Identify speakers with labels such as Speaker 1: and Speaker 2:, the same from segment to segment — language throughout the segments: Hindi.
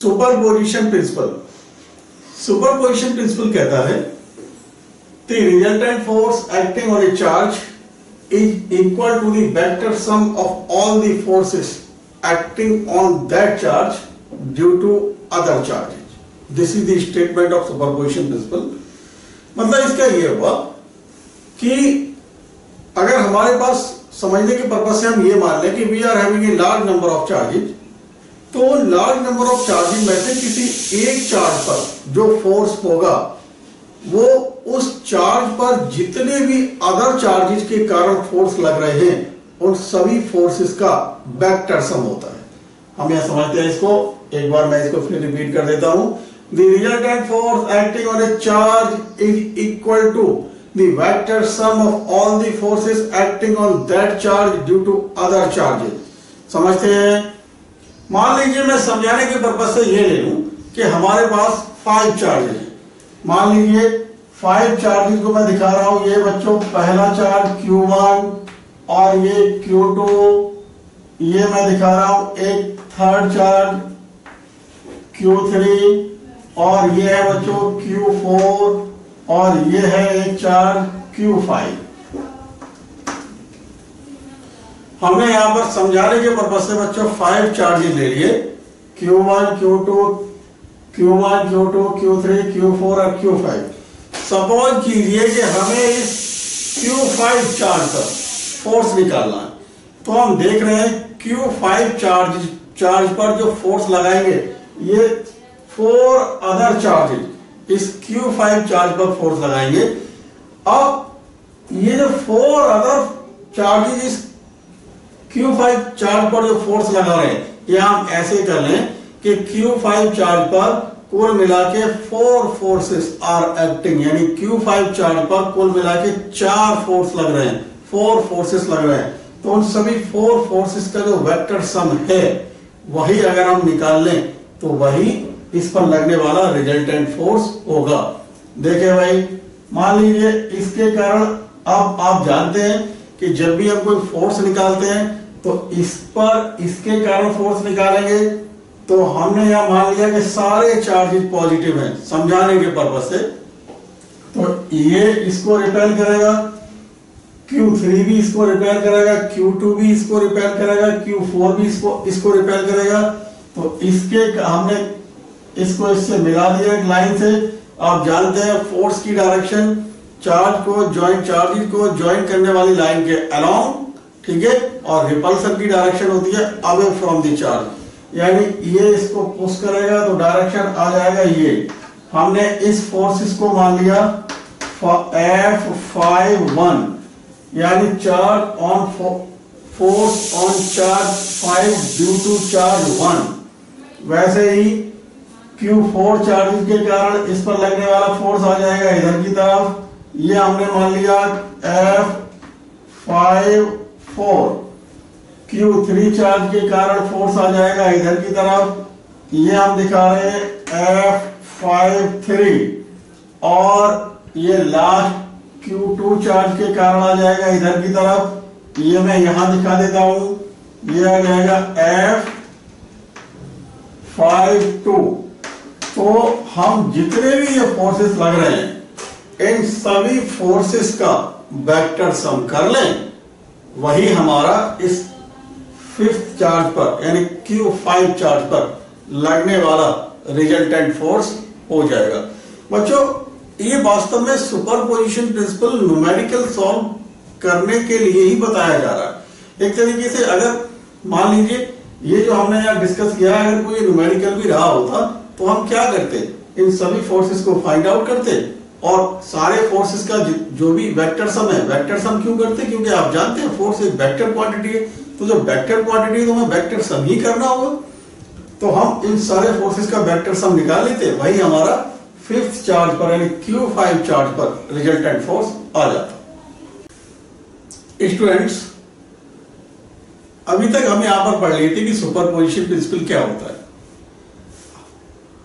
Speaker 1: Superposition principle. सुपरपोजिशन प्रिंसिपल कहता है the resultant force acting on a charge is equal to the vector sum of all the forces acting on that charge due to other charges. This is the statement of superposition principle. मतलब इसका ये हुआ कि अगर हमारे पास समझने के पर्पज से हम ये मान लें कि we are having a large number of charges, तो लार्ज नंबर ऑफ चार्जेज में से किसी एक चार्ज पर जो फोर्स होगा वो उस चार्ज पर जितने भी अदर चार्जेस के कारण फोर्स लग रहे हैं उन सभी फोर्सेस का वेक्टर सम होता है। हम यह समझते हैं इसको, एक बार मैं इसको फिर रिपीट कर देता हूं। The resultant force acting on a charge is equal to the vector sum of all the forces acting on that charge due to other charges. समझते हैं? मान लीजिए मैं समझाने के पर्पज से ये ले लूं कि हमारे पास 5 चार्जेस हैं। मान लीजिए 5 चार्जेस को मैं दिखा रहा हूं। ये बच्चों पहला चार्ज Q1 और ये Q2, ये मैं दिखा रहा हूं एक थर्ड चार्ज Q3 और ये है बच्चों Q4 और ये है एक चार्ज Q5। हमने यहां पर समझाने के पर्पज से बच्चों 5 चार्जेस ले लिए, Q1, Q2, Q3, Q4 और Q5। सपोज कीजिए कि हमें इस Q5 चार्ज पर फोर्स निकालना है, तो हम देख रहे हैं Q5 चार्ज पर जो फोर्स लगाएंगे ये 4 अदर चार्जेस इस Q5 चार्ज पर फोर्स लगाएंगे। अब ये जो 4 अदर चार्जेस इस Q5 चार्ज पर जो फोर्स लगा रहे हैं, ये हम ऐसे कर लें कि Q5 चार्ज पर कुल मिला के 4 फोर्सेस आर एक्टिंग, यानी Q5 चार्ज पर कुल मिला के 4 फोर्स लग रहे हैं, 4 फोर्सेस लग रहे हैं। तो उन सभी 4 फोर्सेस का जो वेक्टर सम है वही अगर हम निकाल लें तो वही इस पर लगने वाला रिजल्टेंट फोर्स होगा। देखिए भाई, मान लीजिए इसके कारण अब आप जानते हैं कि जब भी हम कोई फोर्स निकालते हैं तो इस पर इसके कारण फोर्स निकालेंगे, तो हमने यहां मान लिया कि सारे चार्जेस पॉजिटिव हैं समझाने के पर्पज से, तो ये इसको रिपेल करेगा, Q3 भी इसको रिपेल करेगा, Q2 भी इसको रिपेल करेगा, Q4 भी इसको रिपेल करेगा। तो इसके हमने इसको इससे मिला दिया एक लाइन से। आप जानते हैं फोर्स की डायरेक्शन चार्ज को चार्जेस को ज्वाइन करने वाली लाइन के अलोंग, ठीक है, और रिपल्सन की डायरेक्शन होती है अवे फ्रॉम द चार्ज, यानी ये इसको पुश करेगा तो डायरेक्शन आ जाएगा ये। हमने इस फोर्सेस को मान लिया F5(1), यानी charge on force on charge 5 due to charge 1। वैसे ही Q4 चार्जेस के कारण इस पर लगने वाला फोर्स आ जाएगा इधर की तरफ, ये हमने मान लिया F5(4). Q3 चार्ज के कारण फोर्स आ जाएगा इधर की तरफ, ये हम दिखा रहे हैं F5(3), और ये लास्ट Q2 चार्ज के कारण आ जाएगा इधर की तरफ, ये मैं यहां दिखा देता हूं, ये आ जाएगा F5(2). तो हम जितने भी ये फोर्सेस लग रहे हैं इन सभी फोर्सेस का वेक्टर सम कर लें, वही हमारा इस 5th चार्ज पर यानी Q5 चार्ज पर लगने वाला रिजल्टेंट फोर्स हो जाएगा। बच्चों, ये वास्तव में सुपरपोजिशन प्रिंसिपल न्यूमेरिकल सॉल्व करने के लिए ही बताया जा रहा है। एक तरीके से अगर मान लीजिए ये जो हमने यहाँ डिस्कस किया, अगर कोई न्यूमेरिकल भी रहा होता तो हम क्या करते, इन सभी फोर्सेस को फाइंड आउट करते और सारे फोर्सेस का जो भी वेक्टर सम है, वेक्टर सम क्यों करते, क्योंकि आप जानते हैं फोर्स एक वेक्टर क्वांटिटी है, तो जो वेक्टर क्वांटिटी है तो हमें वेक्टर सम ही करना होगा। तो हम इन सारे फोर्सेस का वेक्टर सम निकाल लेते, वही हमारा 5th चार्ज पर यानी Q5 चार्ज पर रिजल्टेंट फोर्स आ जाता। स्टूडेंट्स, अभी तक हम यहां पर पढ़ लिए थे कि सुपरपोजिशन प्रिंसिपल क्या होता है।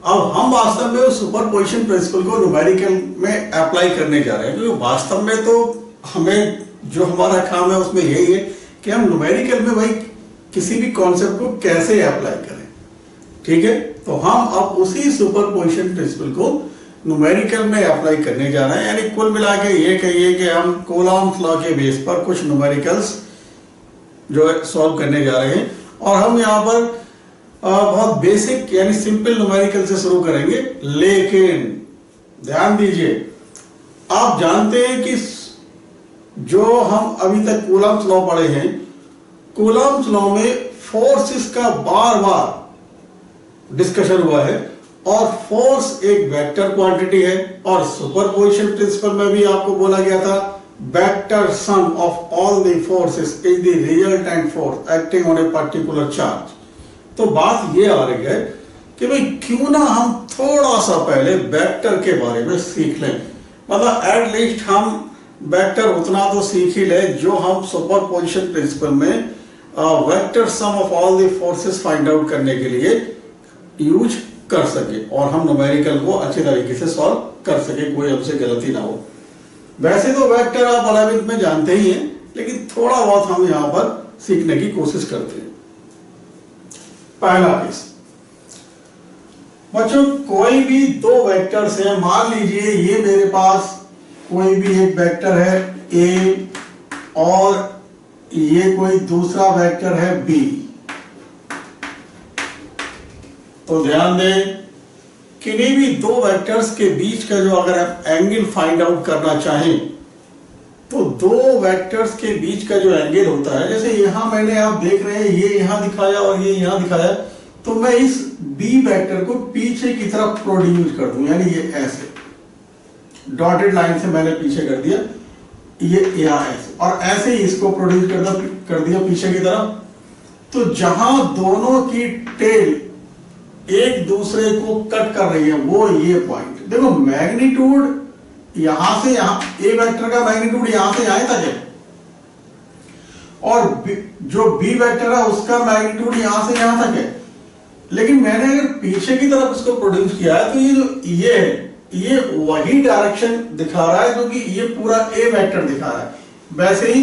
Speaker 1: अब हम वास्तव में उस सुपरपोजिशन प्रिंसिपल को न्यूमेरिकल में अप्लाई करने जा रहे हैं, क्योंकि वास्तव में तो हमें जो हमारा काम है उसमें यही है कि हम न्यूमेरिकल में भाई किसी भी कॉन्सेप्ट को कैसे अप्लाई करें, ठीक है। तो हम अब उसी सुपरपोजिशन प्रिंसिपल को न्यूमेरिकल में अप्लाई करने जा रहे हैं। यानी कुल मिला के ये कहिए कि हम कूलॉम्स लॉ के बेस पर कुछ न्यूमेरिकल्स जो है सॉल्व करने जा रहे हैं। और हम यहाँ पर बहुत बेसिक यानी सिंपल न्यूमेरिकल से शुरू करेंगे। लेकिन ध्यान दीजिए, आप जानते हैं कि जो हम अभी तक कूलॉम्स लॉ पढ़े हैं, कूलॉम्स लॉ में फोर्सेस का बार बार डिस्कशन हुआ है। और फोर्स एक वेक्टर क्वांटिटी है, और सुपरपोजिशन प्रिंसिपल में भी आपको बोला गया था vector sum of all the forces is the resultant force acting on a particular charge. तो बात ये आ रही है कि भाई क्यों ना हम थोड़ा सा पहले वेक्टर के बारे में सीख लें। मतलब एटलीस्ट हम वेक्टर उतना तो सीख ही ले जो हम सुपरपोजिशन प्रिंसिपल में vector sum of all the forces find out करने के लिए यूज कर सके, और हम न्यूमेरिकल को अच्छे तरीके से सॉल्व कर सके, कोई हमसे गलती ना हो। वैसे तो वेक्टर आप 11वीं में जानते ही हैं, लेकिन थोड़ा बहुत हम यहां पर सीखने की कोशिश करते हैं। पहला केस बच्चों, कोई भी दो वेक्टर्स हैं। मान लीजिए ये मेरे पास कोई भी एक वेक्टर है ए, और ये कोई दूसरा वेक्टर है बी। तो ध्यान दें, किन्हीं भी दो वेक्टर्स के बीच का जो अगर आप एंगल फाइंड आउट करना चाहें, तो दो वेक्टर्स के बीच का जो एंगल होता है, जैसे यहां मैंने आप देख रहे हैं ये यहां दिखाया और ये यहां दिखाया, तो मैं इस बी वेक्टर को पीछे की तरफ प्रोड्यूस कर दूं, यानी ये ऐसे डॉटेड लाइन से मैंने पीछे कर दिया, ये यहां ऐसे, और ऐसे ही इसको प्रोड्यूस कर दिया पीछे की तरफ। तो जहां दोनों की टेल एक दूसरे को कट कर रही है वो ये पॉइंट, देखो मैग्नीट्यूड यहां से यहां, ए वेक्टर का मैग्नीट्यूड यहां से यहां तक है, और जो बी वेक्टर है उसका मैग्नीट्यूड यहां से यहां तक है। लेकिन मैंने अगर पीछे की तरफ इसको प्रोड्यूस किया है, तो ये जो ये है, ये वही डायरेक्शन दिखा रहा है जो कि ये पूरा ए वेक्टर दिखा रहा है, वैसे ही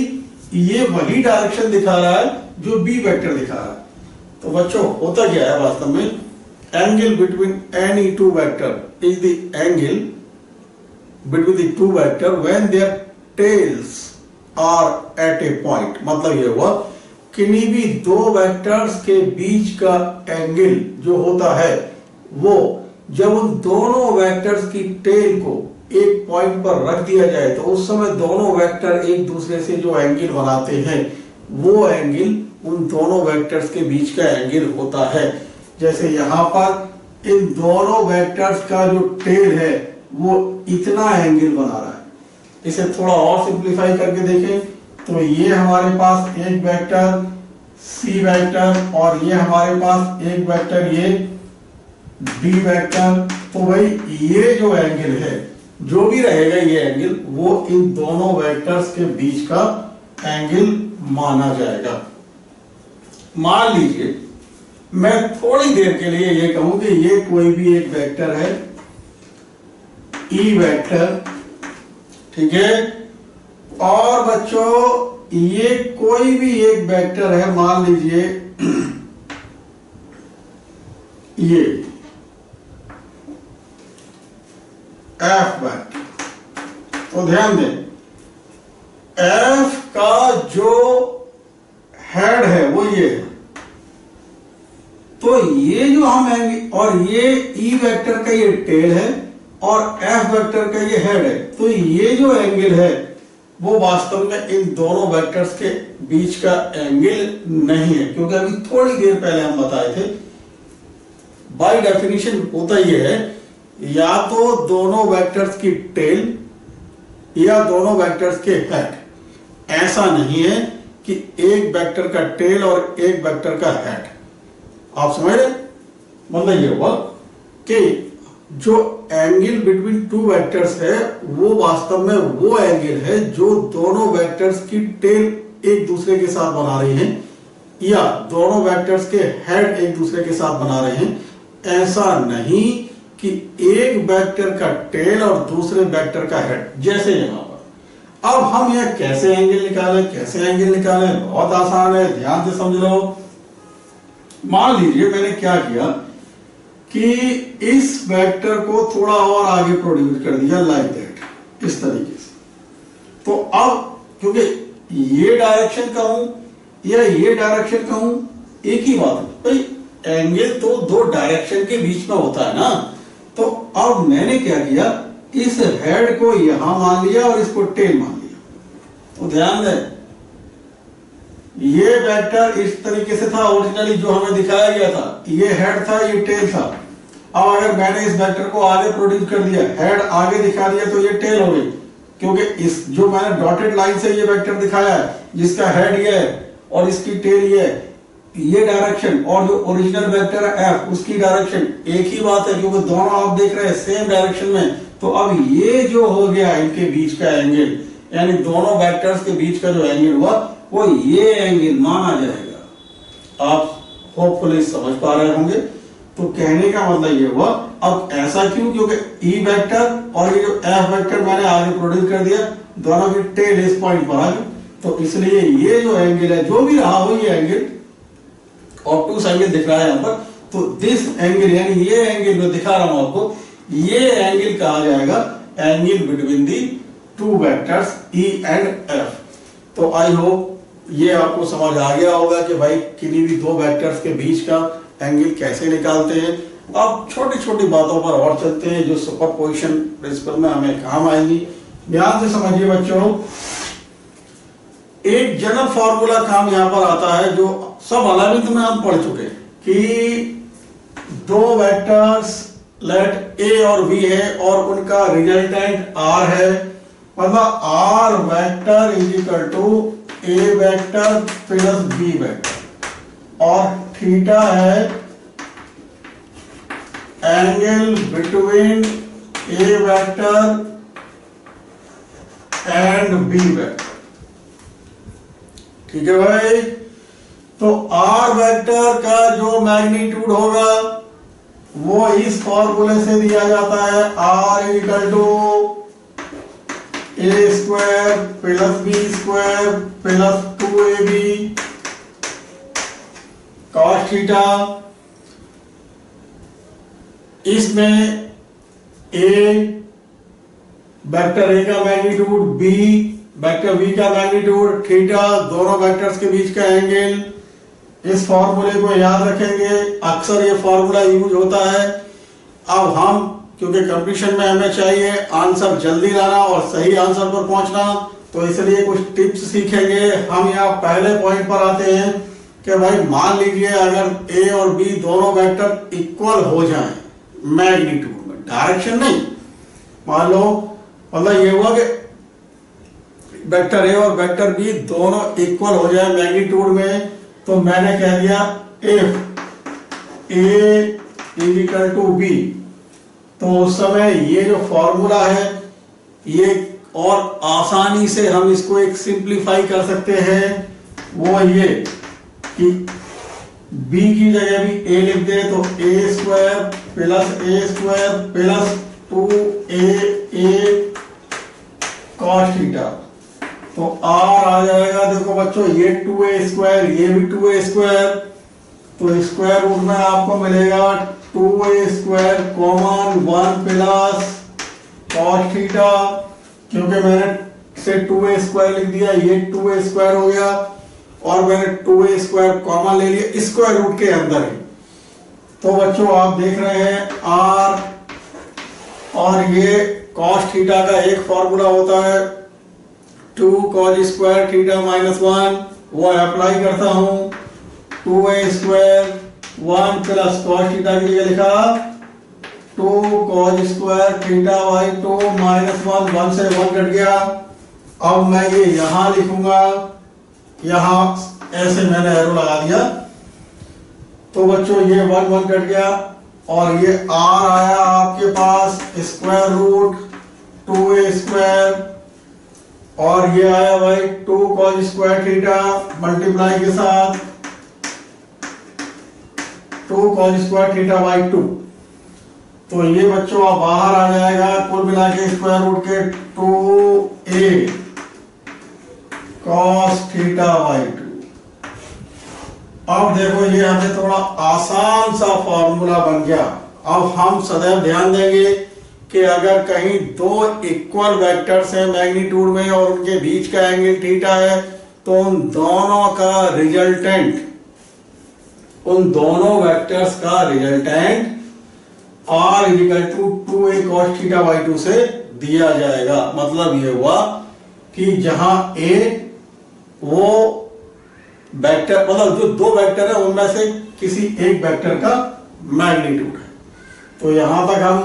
Speaker 1: ये वही डायरेक्शन दिखा रहा है जो बी वेक्टर दिखा रहा है। तो बच्चों होता क्या है वास्तव में, angle between any two vector is the angle between the two vector when their tails are at a point। मतलब ये हुआ किन्हीं भी दो वेक्टर्स के बीच का एंगल जो होता है वो जब उन दोनों वेक्टर्स की टेल को एक पॉइंट पर रख दिया जाए, तो उस समय दोनों वेक्टर एक दूसरे से जो एंगल बनाते हैं वो एंगल उन दोनों वेक्टर्स के बीच का एंगल होता है। जैसे यहां पर इन दोनों वेक्टर्स का जो टेल है वो इतना एंगल बना रहा है। इसे थोड़ा और सिंप्लीफाई करके देखें, तो ये हमारे पास एक वेक्टर सी वेक्टर, और ये हमारे पास एक वेक्टर ये बी वेक्टर। तो भाई ये जो एंगल है, जो भी रहेगा ये एंगल, वो इन दोनों वेक्टर्स के बीच का एंगल माना जाएगा। मान लीजिए मैं थोड़ी देर के लिए ये कहूं कि ये कोई भी एक वेक्टर है ई वेक्टर, ठीक है, और बच्चों ये कोई भी एक वेक्टर है, मान लीजिए ये एफ वेक्टर। तो ध्यान दें, एफ का जो हेड है वो ये है, तो ये जो हम एंगल, और ये ई वेक्टर का ये टेल है और एफ वेक्टर का ये हेड है, तो ये जो एंगल है वो वास्तव में इन दोनों वेक्टर्स के बीच का एंगल नहीं है, क्योंकि अभी थोड़ी देर पहले हम बताए थे बाय डेफिनेशन होता ये है या तो दोनों वेक्टर्स की टेल या दोनों वेक्टर्स के हेड। ऐसा नहीं है कि एक वेक्टर का टेल और एक वेक्टर का हेड। आप समझ रहे? मतलब ये हुआ कि जो एंगल बिटवीन टू वेक्टर्स है वो वास्तव में वो एंगल है जो दोनों वेक्टर्स की टेल एक दूसरे के साथ बना रही हैं या दोनों वेक्टर्स के हेड एक दूसरे के साथ बना रहे हैं। ऐसा नहीं कि एक वेक्टर का टेल और दूसरे वेक्टर का हेड, जैसे यहां पर। अब हम यह कैसे एंगल निकालें? बहुत आसान है, ध्यान से समझ लो। मान लीजिए मैंने क्या किया कि इस वेक्टर को थोड़ा और आगे प्रोड्यूस कर दिया लाइक दैट, इस तरीके से। तो अब क्योंकि ये डायरेक्शन का हूं या ये डायरेक्शन का हूं, एक ही बात है भाई, एंगल तो दो डायरेक्शन के बीच में होता है ना। तो अब मैंने क्या किया, इस हेड को यहां मान लिया और इसको टेल मान लिया। तो ध्यान दें, ये वेक्टर इस तरीके से था ओरिजिनली जो हमें दिखाया गया था, ये हेड था, ये टेल था। अब अगर मैंने इस वेक्टर को आगे प्रोड्यूस कर दिया, हेड आगे दिखा दिया, तो ये टेल हो गई, क्योंकि इस जो मैंने डॉटेड लाइन से ये वेक्टर दिखाया है, जिसका हेड ये है और इसकी टेल ये डायरेक्शन, और जो ओरिजिनल वेक्टर है एफ, उसकी डायरेक्शन एक ही बात है, क्योंकि दोनों आप देख रहे हैं सेम डायरेक्शन में। तो अब ये जो हो गया इनके बीच का एंगल, यानी दोनों वेक्टर्स के बीच का जो एंगल हुआ, वो ये एंगल माना जाएगा। आप होपफुली समझ पा रहे होंगे। तो कहने का मतलब ये हुआ, अब ऐसा क्यों, क्योंकि ई वेक्टर और ये जो एफ वेक्टर मैंने आगे प्रोड्यूस कर दिया, दोनों की टेल इस पॉइंट पर आ गई। तो इसलिए ये जो एंगल है, जो भी रहा हो, ये एंगल ऑब्टूस एंगल दिख रहा है यहाँ पर, तो दिस एंगल, यानी ये एंगल मैं दिखा रहा हूं आपको, ये एंगल कहा जाएगा angle between the two vectors E and F. तो आई होप ये आपको समझ आ गया होगा कि भाई किन्हीं भी दो वेक्टर्स के बीच का एंगल कैसे निकालते हैं। अब छोटी छोटी बातों पर और चलते हैं जो सुपरपोजिशन प्रिंसिपल में हमें काम आएंगी। ध्यान से समझिए बच्चों, एक जनरल फॉर्मूला काम यहां पर आता है जो सब 11th में हम पढ़ चुके कि दो वेक्टर्स लेट ए और बी है और उनका रिजल्टेंट आर है, मतलब R vector is equal to A vector plus B vector, और थीटा है angle between A vector and B vector. ठीक है भाई। तो आर वेक्टर का जो मैग्नीट्यूड होगा वो इस फॉर्मूले से दिया जाता है, R equal to A square plus B square plus 2ab cos theta. इसमें ए वेक्टर ए का मैग्नीट्यूड, बी वेक्टर बी का मैग्नीट्यूड, थीटा दोनों वेक्टर्स के बीच का एंगल। इस फॉर्मूले को याद रखेंगे, अक्सर ये फॉर्मूला यूज होता है। अब हम क्योंकि कंपटीशन में हमें चाहिए आंसर जल्दी लाना और सही आंसर पर पहुंचना, तो इसलिए कुछ टिप्स सीखेंगे। हम यहाँ पहले पॉइंट पर आते हैं कि भाई मान लीजिए अगर ए और बी दोनों वेक्टर इक्वल हो जाएं मैग्नीट्यूड में, डायरेक्शन नहीं, मान लो मतलब ये हुआ कि वेक्टर ए और वेक्टर बी दोनों इक्वल हो जाए मैग्नीट्यूड में, तो मैंने कह दिया if A is equal to B, तो उस समय ये जो फॉर्मूला है ये और आसानी से हम इसको एक सिंप्लीफाई कर सकते हैं। वो ये कि b की जगह भी a लिख दे तो a square plus 2a cos theta, तो r आ जाएगा। देखो बच्चों ये 2a स्क्वायर, ये भी 2a स्क्वायर, तो स्क्वायर रूट में आपको मिलेगा 2a square common 1 plus cos theta, क्योंकि मैंने से 2a स्क्वायर लिख दिया, ये 2a स्क्वायर हो गया और मैंने 2a स्क्वायर कॉमन ले लिया स्क्वायर रूट के अंदर ही। तो बच्चों आप देख रहे हैं r, और ये cos थीटा का एक फॉर्मूला होता है 2 cos स्क्वायर थीटा माइनस 1, वो अप्लाई करता हूं। 2a square 1 plus cos theta की जगह लिखा 2 cos square theta by 2 minus 1 से 1 कट गया। अब मैं ये यहां लिखूंगा, यहां ऐसे मैंने एरो लगा दिया, तो बच्चों ये 1 कट गया और ये r आया आपके पास स्क्वायर रूट 2a स्क्वायर, और ये आया भाई 2 cos स्क्वायर थीटा मल्टीप्लाई के साथ 2 cos स्क्वायर थीटा बाई 2। तो ये बच्चों आप बाहर आ जाएगा कुल मिला के स्क्वायर रूट के 2a cos थीटा बाई 2। अब देखो ये हमें थोड़ा आसान सा फॉर्मूला बन गया, अब हम सदैव ध्यान देंगे कि अगर कहीं दो इक्वल वेक्टर्स हैं मैग्नीट्यूड में और उनके बीच का एंगल थीटा है, तो उन दोनों वेक्टर्स का resultant r equal to 2a cos theta by 2 से दिया जाएगा। मतलब ये हुआ कि जहां a वो वेक्टर, मतलब जो दो वेक्टर है उनमें से किसी एक वेक्टर का मैग्नीट्यूड है। तो यहां तक हम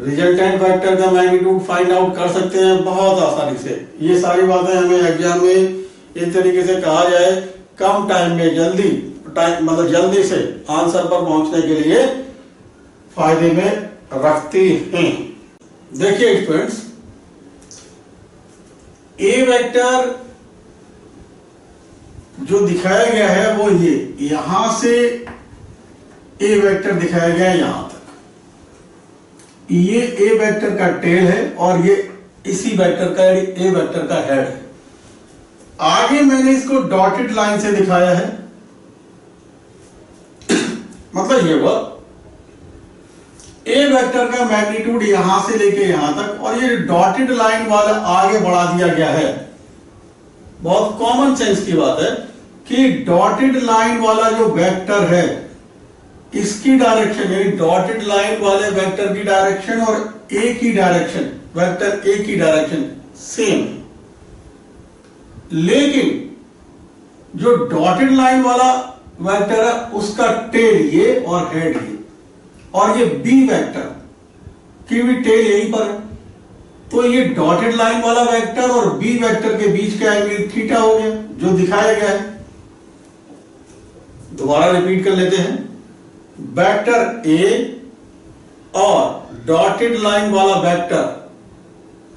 Speaker 1: रिजल्टेंट वेक्टर का मैग्नीट्यूड फाइंड आउट कर सकते हैं बहुत आसानी से। ये सारी बातें हमें एग्जाम में एक तरीके से कहा जाए कम टाइम में जल्दी से आंसर पर पहुंचने के लिए फायदे में रखती हैं। देखिए स्टूडेंट्स, ए वेक्टर जो दिखाया गया है वो ये यहां से ए वेक्टर दिखाया गया है यहां तक, ये ए वेक्टर का टेल है और ये इसी वेक्टर का ए वेक्टर का हेड है। आगे मैंने इसको डॉटेड लाइन से दिखाया है। मतलब ये हुआ ए वेक्टर का मैग्नीट्यूड यहां से लेके यहां तक, और ये डॉटेड लाइन वाला आगे बढ़ा दिया गया है। बहुत कॉमन सेंस की बात है कि डॉटेड लाइन वाला जो वेक्टर है इसकी डायरेक्शन, यानी डॉटेड लाइन वाले वेक्टर की डायरेक्शन और ए की डायरेक्शन, वेक्टर ए की डायरेक्शन सेम है। लेकिन जो डॉटेड लाइन वाला वेक्टर है उसका टेल ये और हेड ये, और ये बी वेक्टर की भी टेल यहीं पर है। तो ये डॉटेड लाइन वाला वेक्टर और बी वेक्टर के बीच का एंगल थीटा हो गया जो दिखाया गया है। दोबारा रिपीट कर लेते हैं, वेक्टर ए और डॉटेड लाइन वाला वेक्टर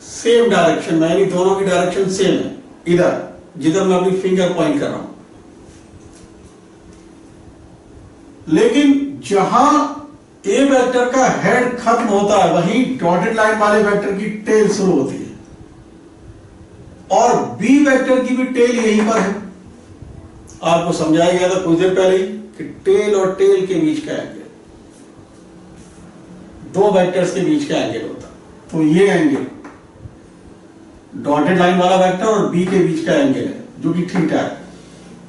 Speaker 1: सेम डायरेक्शन में, यानी दोनों की डायरेक्शन सेम है, इधर जिधर मैं अपनी फिंगर पॉइंट कर रहा हूं। लेकिन जहां ए वेक्टर का हेड खत्म होता है वहीं डॉटेड लाइन वाले वेक्टर की टेल शुरू होती है, और बी वेक्टर की भी टेल यहीं पर है। आपको समझाया गया था कुछ देर पहले ही कि टेल और टेल के बीच का एंगल, दो वेक्टर्स के बीच का एंगल होता है। तो ये एंगल डॉटेड लाइन वाला वेक्टर और बी के बीच का एंगल है जो कि थीटा है।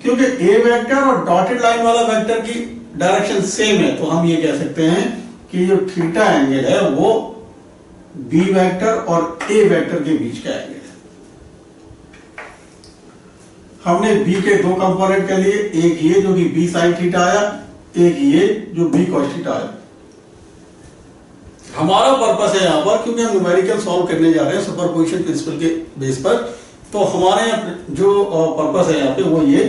Speaker 1: क्योंकि ए वेक्टर और डॉटेड लाइन वाला वेक्टर की डायरेक्शन सेम है, तो हम ये कह सकते हैं कि जो थीटा एंगल है वो बी वेक्टर और ए वेक्टर के बीच का एंगल है। हमने बी के दो कंपोनेंट के लिए, एक ये जो कि बी साइन थीटा आया, एक ये जो बी कॉस थीटा आया। हमारा पर्पस है यहां पर, क्योंकि हम न्यूमेरिकल सॉल्व करने जा रहे हैं सुपरपोजिशन प्रिंसिपल के बेस पर, तो हमारे जो पर्पस है यहाँ पे वो ये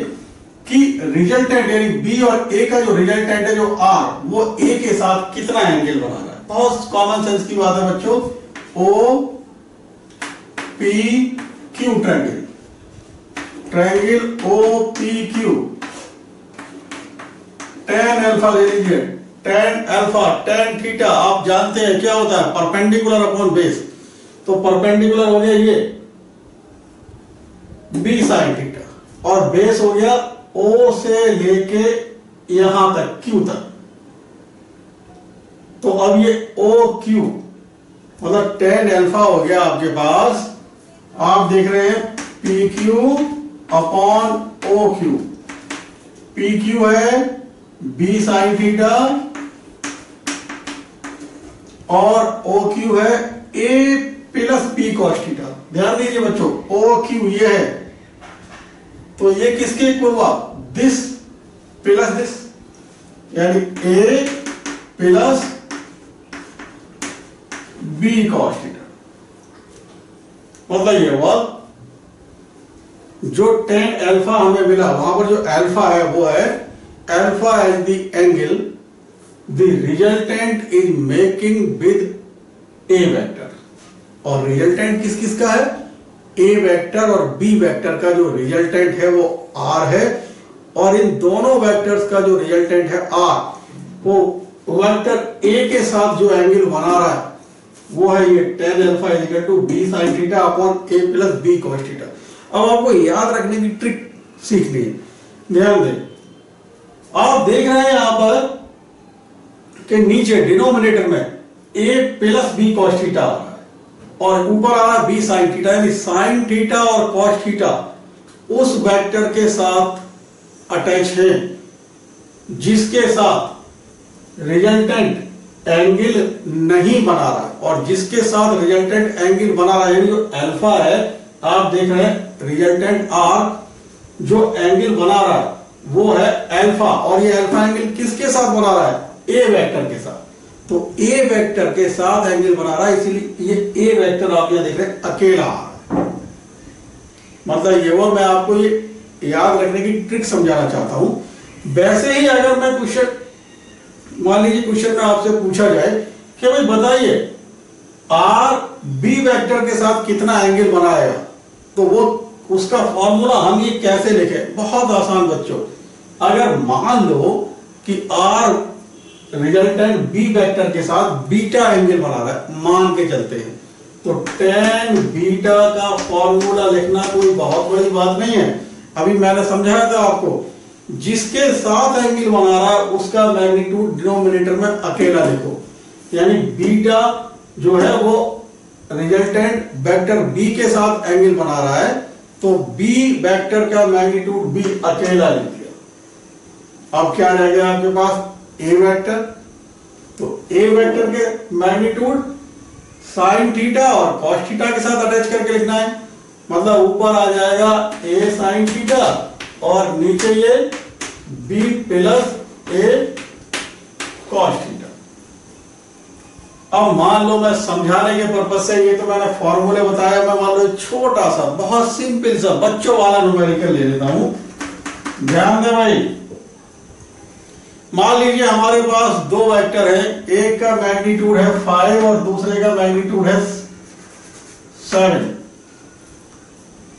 Speaker 1: कि रिजल्टेंट यानी बी और ए का जो रिजल्टेंट है जो आर, वो ए के साथ कितना एंगल बना रहा है। बहुत कॉमन सेंस की बात है बच्चों। O P Q triangle, triangle O P Q, tan alpha ले लीजिए, टेन अल्फा टेन थीटा आप जानते हैं क्या होता है, परपेंडिकुलर अपॉन बेस। तो परपेंडिकुलर हो गया ये बी साइन थीटा और बेस हो गया ओ से लेके यहां तक क्यू तक। तो अब ये ओ क्यू मतलब टेन अल्फा हो गया आपके पास। आप देख रहे हैं P Q upon O Q. P Q है बी साइन थीटा और ओ क्यू है A plus B cos theta. ध्यान दीजिए बच्चों, ओ क्यू ये है, तो ये किसके इक्वल हुआ, दिस प्लस दिस, यानी ए प्लस बी कॉस थीटा। मतलब ये हुआ जो टेन अल्फा हमें मिला वहां पर जो अल्फा है वो है alpha as the angle the resultant is making with A vector. और रिजल्टेंट किस किस का है, ए वेक्टर और बी वेक्टर का जो रिजल्टेंट है वो आर है, और इन दोनों वेक्टर्स का जो रिजल्टेंट है आर, वो वेक्टर ए के साथ जो एंगल बना रहा है वो है ये tan alpha equal to B sine theta upon A plus B cos theta. अब आपको याद रखने की ट्रिक सीखनी है, ध्यान दें। आप देख रहे हैं यहां पर के नीचे डिनोमिनेटर में a plus B cos theta आ रहा है और ऊपर आ रहा है बी साइन थीटा, यानी साइन थीटा और कॉस थीटा उस वेक्टर के साथ अटैच है जिसके साथ रिजल्टेंट एंगल नहीं बना रहा है, और जिसके साथ रिजल्टेंट एंगल बना रहा है यानी जो अल्फा है, आप देख रहे हैं रिजल्टेंट आर जो एंगल बना रहा है वो है अल्फा, और ये अल्फा एंगल किसके साथ बना रहा है? ए वेक्टर के साथ। तो ए वेक्टर के साथ एंगल बना रहा है, इसीलिए ये ए वेक्टर आप यहां देख रहे हैं अकेला आ रहा है। मतलब ये वो मैं आपको ये याद रखने की ट्रिक समझाना चाहता हूं। वैसे ही अगर मैं क्वेश्चन मान लीजिए क्वेश्चन में आपसे पूछा जाए कि भाई बताइए आर बी वेक्टर के साथ कितना एंगल बनाएगा, तो वो उसका फॉर्मूला हम ये कैसे लिखें? बहुत आसान बच्चों, अगर मान लो कि आर रिजल्टेंट बी वेक्टर के साथ बीटा एंगल बना रहा है, मान के चलते हैं, तो टेन बीटा का फॉर्मूला लिखना कोई बहुत बड़ी बात नहीं है। अभी मैंने समझाया था आपको, जिसके साथ एंगल बना रहा है उसका मैग्नीट्यूड डिनोमिनेटर में अकेला लिखो, यानी बीटा जो है वो रिजल्टेंट वेक्टर बी के साथ एंगल बना रहा है, तो बी वेक्टर का मैग्नीट्यूड बी अकेला लिख दिया। अब क्या रह गया आपके पास? ए वेक्टर। तो ए वेक्टर के मैग्नीट्यूड साइन थीटा और कॉस थीटा के साथ अटैच करके लिखना है, मतलब ऊपर आ जाएगा ए साइन थीटा और नीचे ये बी प्लस ए कॉस थीटा। अब मान लो मैं समझाने के पर्पज से ये तो मैंने फॉर्मूले बताया, मैं मान लो छोटा सा बहुत सिंपल सा बच्चों वाला न्यूमेरिकल ले लेता हूं। ध्यान दे भाई, मान लीजिए हमारे पास दो वेक्टर है, एक का मैग्नीट्यूड है 5 और दूसरे का मैग्नीट्यूड है 7।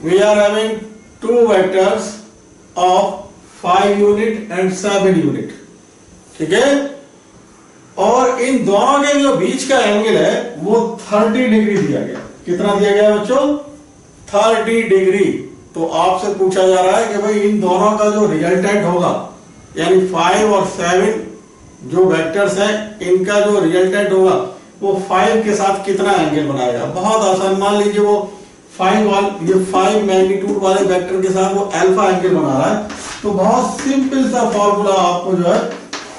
Speaker 1: We are having two vectors of 5 unit and 7 unit, ठीक है। और इन दोनों के जो बीच का एंगल है वो 30 डिग्री दिया गया। कितना दिया गया बच्चों? 30 डिग्री। तो आपसे पूछा जा रहा है कि भाई इन दोनों का जो रिजल्टेंट होगा, यानी 5 और 7 जो वेक्टर्स हैं, इनका जो रिजल्टेंट होगा वो 5 के साथ कितना एंगल बनाएगा। बहुत आसान, मान लीजिए वो 5 मैग्नीट्यूड वाले वेक्टर के साथ वो अल्फा एंगल बना रहा है, तो बहुत सिंपल सा फॉर्मूला आपको जो है,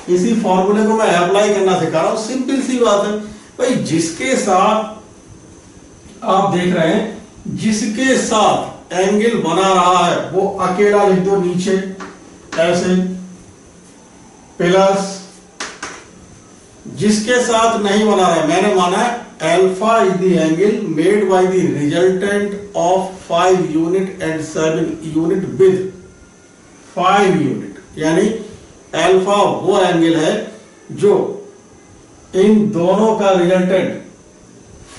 Speaker 1: इसी फॉर्मूले को मैं अप्लाई करना सिखा रहा हूं। सिंपल सी बात है भाई, जिसके साथ आप देख रहे हैं, जिसके साथ एंगल बना रहा है वो अकेला लिख दो नीचे ऐसे, प्लस जिसके साथ नहीं बना रहा है, मैंने माना है alpha is the angle made by the resultant of 5 unit and 7 unit with 5 unit, यानी अल्फा वो एंगल है जो इन दोनों का रिजल्टेंट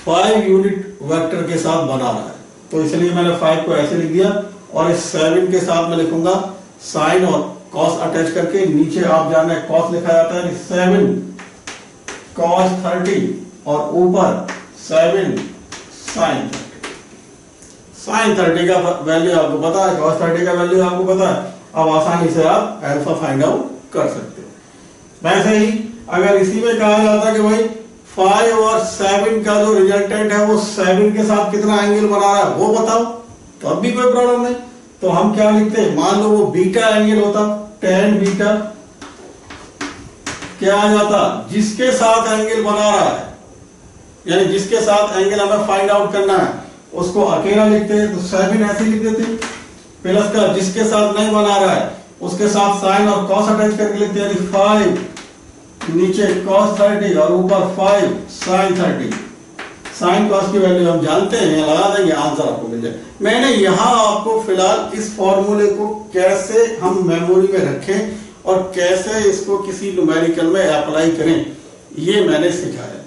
Speaker 1: 5 यूनिट वेक्टर के साथ बना रहा है। तो इसलिए मैंने 5 को ऐसे लिख दिया, और इस 7 के साथ मैं लिखूंगा साइन और कॉस अटैच करके, नीचे आप जान रहे हैं कॉस लिखा जाता है, 7 कॉस 30 और ऊपर 7 साइन 30। साइन 30 का वैल्यू आपको पता है, कॉस 30 का वैल्यू आपको पता है। अब आसानी से आप अल्फा फाइंड आउट कर सकते हो। वैसे ही अगर इसी में कहा जाता कि भाई 5 और 7 का जो रिजल्टेंट है वो 7 के साथ कितना एंगल बना रहा है वो बताओ, तो अब भी कोई प्रॉब्लम नहीं। तो हम क्या लिखते हैं, मान लो वो बीटा एंगल होता, tan बीटा क्या आ जाता, जिसके साथ एंगल बना रहा है, यानी जिसके साथ एंगल हमें फाइंड आउट करना है उसको अकेला लिखते हैं, तो 7 ऐसे लिख देते हैं, प्लस का जिसके साथ नहीं बना रहा है उसके साथ साइन और कॉस अटैच करके लिखते हैं, यानी 5 नीचे cos 30 और ऊपर 5 sin 30। साइन कॉस की वैल्यू हम जानते हैं, लगा देंगे, आंसर आपको मिल जाए। मैंने यहां आपको फिलहाल इस फॉर्मूले को कैसे हम मेमोरी में रखें और कैसे इसको किसी न्यूमेरिकल में अप्लाई करें, ये मैंने सिखाया।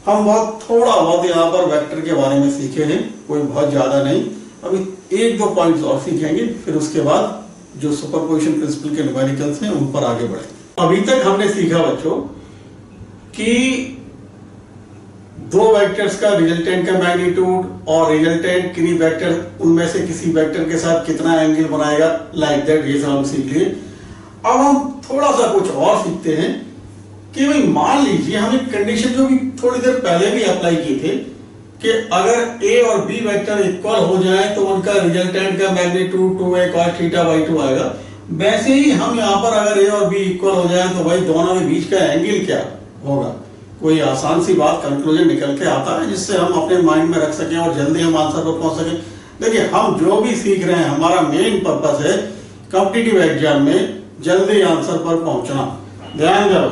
Speaker 1: हम बहुत थोड़ा बहुत यहाँ पर वेक्टर के बारे में सीखे हैं, कोई बहुत ज्यादा नहीं। अभी 1-2 पॉइंट्स और सीखेंगे, फिर उसके बाद जो सुपरपोजिशन प्रिंसिपल के न्यूमेरिकल्स हैं उन पर आगे बढ़ेंगे। अभी तक हमने सीखा बच्चों कि दो वेक्टर्स का रिजल्टेंट का मैग्नीट्यूड और रिजल्टेंट किन्हीं वेक्टर उनमें से किसी वेक्टर के साथ कितना एंगल बनाएगा, लाइक दैट, ये सब हम सीख लिए। अब हम थोड़ा सा कुछ और सीखते हैं कि भाई मान लीजिए हम एक कंडीशन जो भी थोड़ी देर पहले भी अप्लाई किए थे कि अगर ए और बी वेक्टर इक्वल हो जाए तो उनका रिजल्टेंट का magnitude 2a cos theta by 2 आएगा। वैसे ही हम यहाँ पर अगर ए और बी इक्वल हो जाए तो भाई दोनों के बीच का एंगल क्या होगा, कोई आसान सी बात कंक्लूजन निकल के आता है जिससे हम अपने माइंड में रख सकें और जल्दी हम आंसर पर पहुंच सकें। देखिए हम जो भी सीख रहे हैं हमारा मेन पर्पस है कॉम्पिटिटिव एग्जाम में जल्दी आंसर पर पहुंचना। ध्यान दो,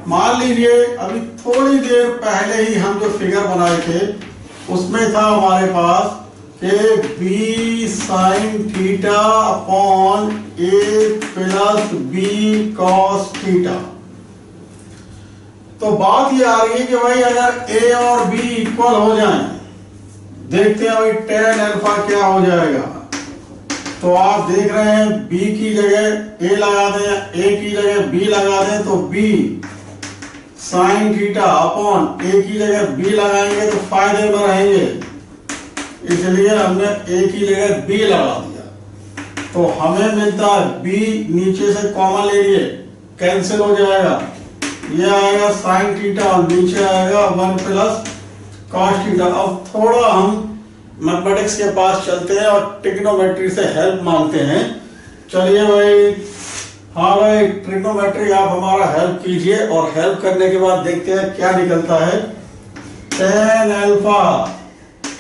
Speaker 1: मान लीजिए अभी थोड़ी देर पहले ही हम जो फिगर बनाए थे उसमें था हमारे पास कि B sine theta upon A plus B cos theta. तो बात ये आ रही है कि भाई अगर ए और बी इक्वल हो जाएं, देखते हैं भाई tan अल्फा क्या हो जाएगा। तो आप देख रहे हैं b की जगह a लगा दें या a की जगह b लगा दें तो b sign theta upon a की जगह b लगाएंगे तो फायदे में रहेंगे, इसलिए हमने a की जगह b लगा दिया। तो हमें मिलता है b, नीचे से कॉमन ले लिए कैंसिल हो जाएगा, ये आएगा साइन थीटा और नीचे आएगा 1 प्लस कॉस थीटा। अब थोड़ा हम मैथमेटिक्स के पास चलते हैं और ट्रिग्नोमेट्री से हेल्प मांगते हैं। चलिए भाई, हाँ भाई ट्रिग्नोमेट्री आप हमारा हेल्प कीजिए और हेल्प करने के बाद देखते हैं क्या निकलता है। tan alpha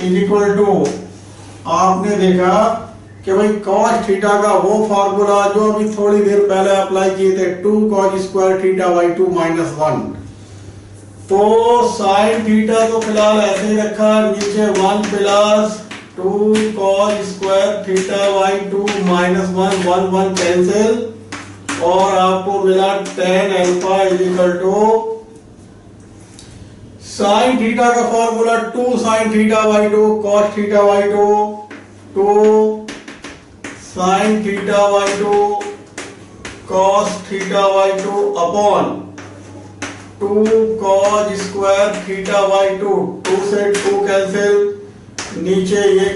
Speaker 1: is equal to, आपने देखा कि भाई cos थीटा का वो फार्मूला जो अभी थोड़ी देर पहले अप्लाई किए थे 2 cos square theta by 2 minus 1। तो साइन थीटा तो फिलहाल ऐसे ही रखा, नीचे 1 plus 2 cos square theta by 2 minus 1, 1 1 cancel और आपको मिला tan alpha is equal to sine theta का formula 2 sine theta by 2 cos theta by 2 2 sine theta by 2 cos theta by 2 upon 2 cos square theta by 2, 2 से 2 कैंसिल, नीचे ये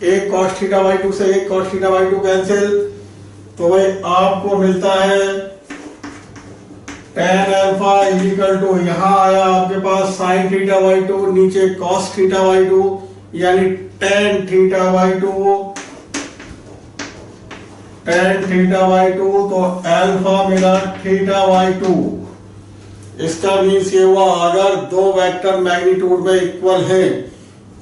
Speaker 1: एक cos थीटा बाई 2 से एक cos थीटा बाई 2 कैंसिल। तो भाई आपको मिलता है tan alpha is equal to, यहां आया आपके पास साइन थीटा बाई 2, नीचे cos थीटा बाई 2 यानी tan theta by 2, tan theta by 2। तो अल्फा मिला थीटा बाई 2। इसका मीन्स ये हुआ अगर दो वेक्टर मैग्नीट्यूड में इक्वल है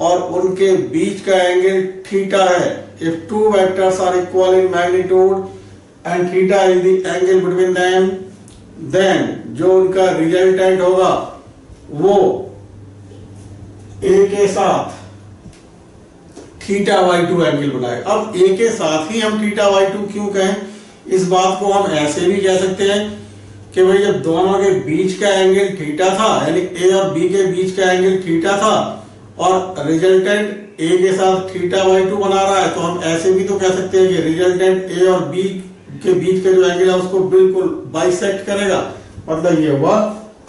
Speaker 1: और उनके बीच का एंगल थीटा है, if two vectors are equal in magnitude and theta is the angle between them, then जो उनका रिजल्टेंट होगा वो ए के साथ थीटा बाई 2 एंगल बनाएगा। अब ए के साथ ही हम थीटा बाई 2 क्यों कहें, इस बात को हम ऐसे भी कह सकते हैं कि भाई जब दोनों के बीच का एंगल थीटा था, यानी ए और बी के बीच का एंगल थीटा था और रिजल्टेंट ए के साथ थीटा बाई 2 बना रहा है, तो हम ऐसे भी तो कह सकते हैं कि रिजल्टेंट ए और बी के बीच का जो एंगल है उसको बिल्कुल बाइसेक्ट करेगा। मतलब ये हुआ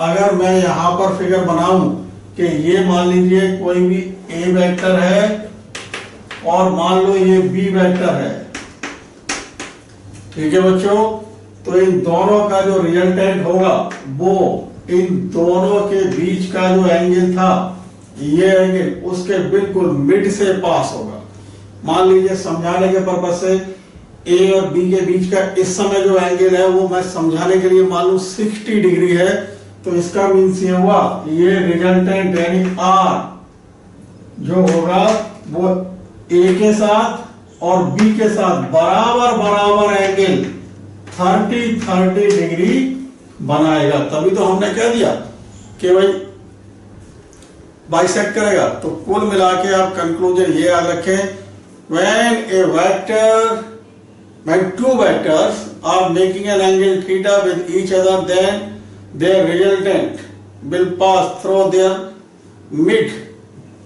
Speaker 1: अगर मैं यहां पर फिगर बनाऊं कि ये मान लीजिए कोई भी ए वेक्टर है और मान लो ये बी वेक्टर है, ठीक है बच्चों, तो इन दोनों का जो रिजल्टेंट होगा वो इन दोनों के बीच का जो एंगल था, ये एंगल उसके बिल्कुल मिड से पास होगा। मान लीजिए समझाने के पर्पस से ए और बी के बीच का इस समय जो एंगल है वो मैं समझाने के लिए मान लूं 60 डिग्री है, तो इसका मीन्स ये हुआ ये रिजल्टेंट यानी आर जो होगा वो ए के साथ और बी के साथ बराबर बराबर एंगल 30 डिग्री बनाएगा। तभी तो हमने कह दिया कि भाई बाइसेक्ट करेगा। तो कुल मिला के आप कंक्लूजन ये याद रखें, when two vectors are making an angle theta with each other, then their resultant will pass through their mid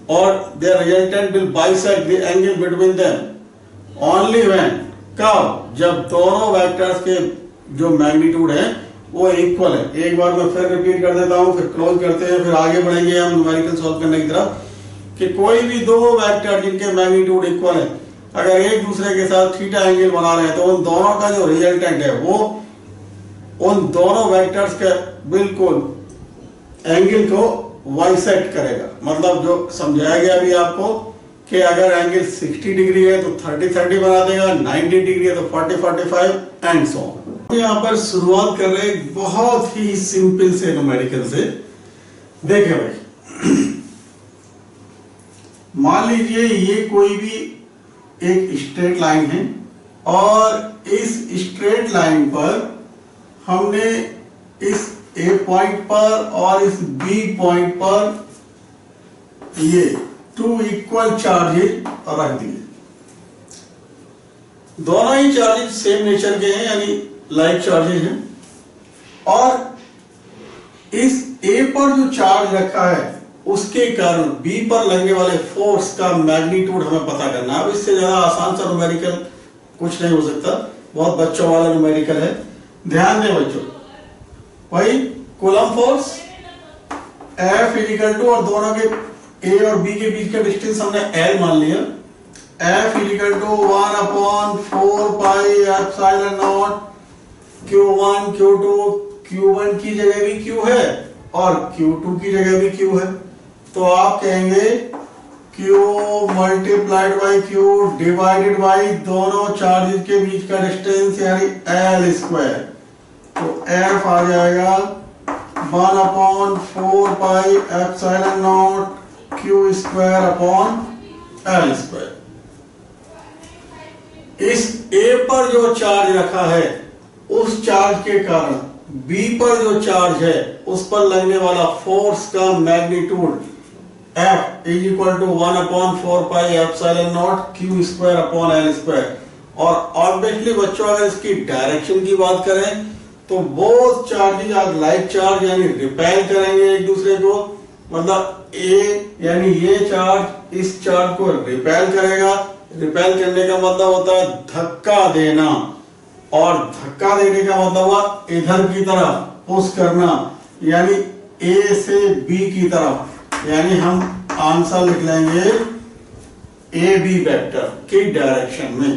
Speaker 1: or their resultant will bisect the angle between them only when, कब, जब दोनों वेक्टर्स के जो मैग्नीट्यूड है वो इक्वल है। एक बार मैं फिर रिपीट कर देता हूं, फिर क्लोज करते हैं, फिर आगे बढ़ेंगे हम न्यूमेरिकल सॉल्व करने की तरफ। कि कोई भी दो वेक्टर जिनके मैग्नीट्यूड इक्वल है अगर एक दूसरे के साथ थीटा एंगल बना रहे हैं तो उन दोनों का जो रिजल्टेंट है वो उन दोनों वेक्टर्स के बिल्कुल एंगल को बाइसेक्ट करेगा। मतलब जो समझाया गया अभी आपको कि अगर एंगल 60 डिग्री है तो 30-30 बना देगा, 90 डिग्री है तो 40-45 एंड सो ऑन। यहाँ पर शुरुआत कर रहे हैं बहुत ही सिंपल से न्यूमेरिकल से। देखें भाई, मान लीजिए ये कोई भी एक स्ट्रेट लाइन है और इस स्ट्रेट लाइन पर हमने इस ए पॉइंट पर और इस बी पॉइंट पर ये 2 इक्वल चार्जेस रख दिए। दोनों ही चार्जेस सेम नेचर के हैं, यानी लाइक चार्जेस हैं। और इस ए पर जो चार्ज रखा है उसके कारण बी पर लगने वाले फोर्स का मैग्नीट्यूड हमें पता करना है। अब इससे ज्यादा आसान सा न्यूमेरिकल कुछ नहीं हो सकता, बहुत बच्चों वाला न्यूमेरिकल है। ध्यान दें बच्चों, भाई Coulomb force F equal to, और दोनों के ए और बी के बीच का डिस्टेंस हमने L मान लिया, F equal to 1/4 pi epsilon naught Q1 Q2। Q1 की जगह भी Q है और Q2 की जगह भी Q है, तो आप कहेंगे Q multiplied by Q divided by दोनों चार्जेस के बीच का डिस्टेंस यानी L स्क्वायर। तो F आ जाएगा 1/4 pi epsilon naught Q square upon L square. इस A पर जो चार्ज रखा है उस चार्ज के कारण B पर जो चार्ज है उस पर लगने वाला फोर्स का magnitude F is equal to 1/4 pi epsilon naught Q square upon L square. और ऑब्वियसली बच्चों अगर इसकी डायरेक्शन की बात करें तो both charges are like charge, यानी रिपेल करेंगे एक दूसरे को। मतलब A यानी ये चार्ज इस चार्ज को रिपेल करेगा। रिपेल करने का मतलब होता है धक्का देना, और धक्का देने का मतलब हुआ इधर की तरफ पुश करना, यानी A से B की तरफ। यानी हम आंसर लिख लेंगे AB वेक्टर की डायरेक्शन में।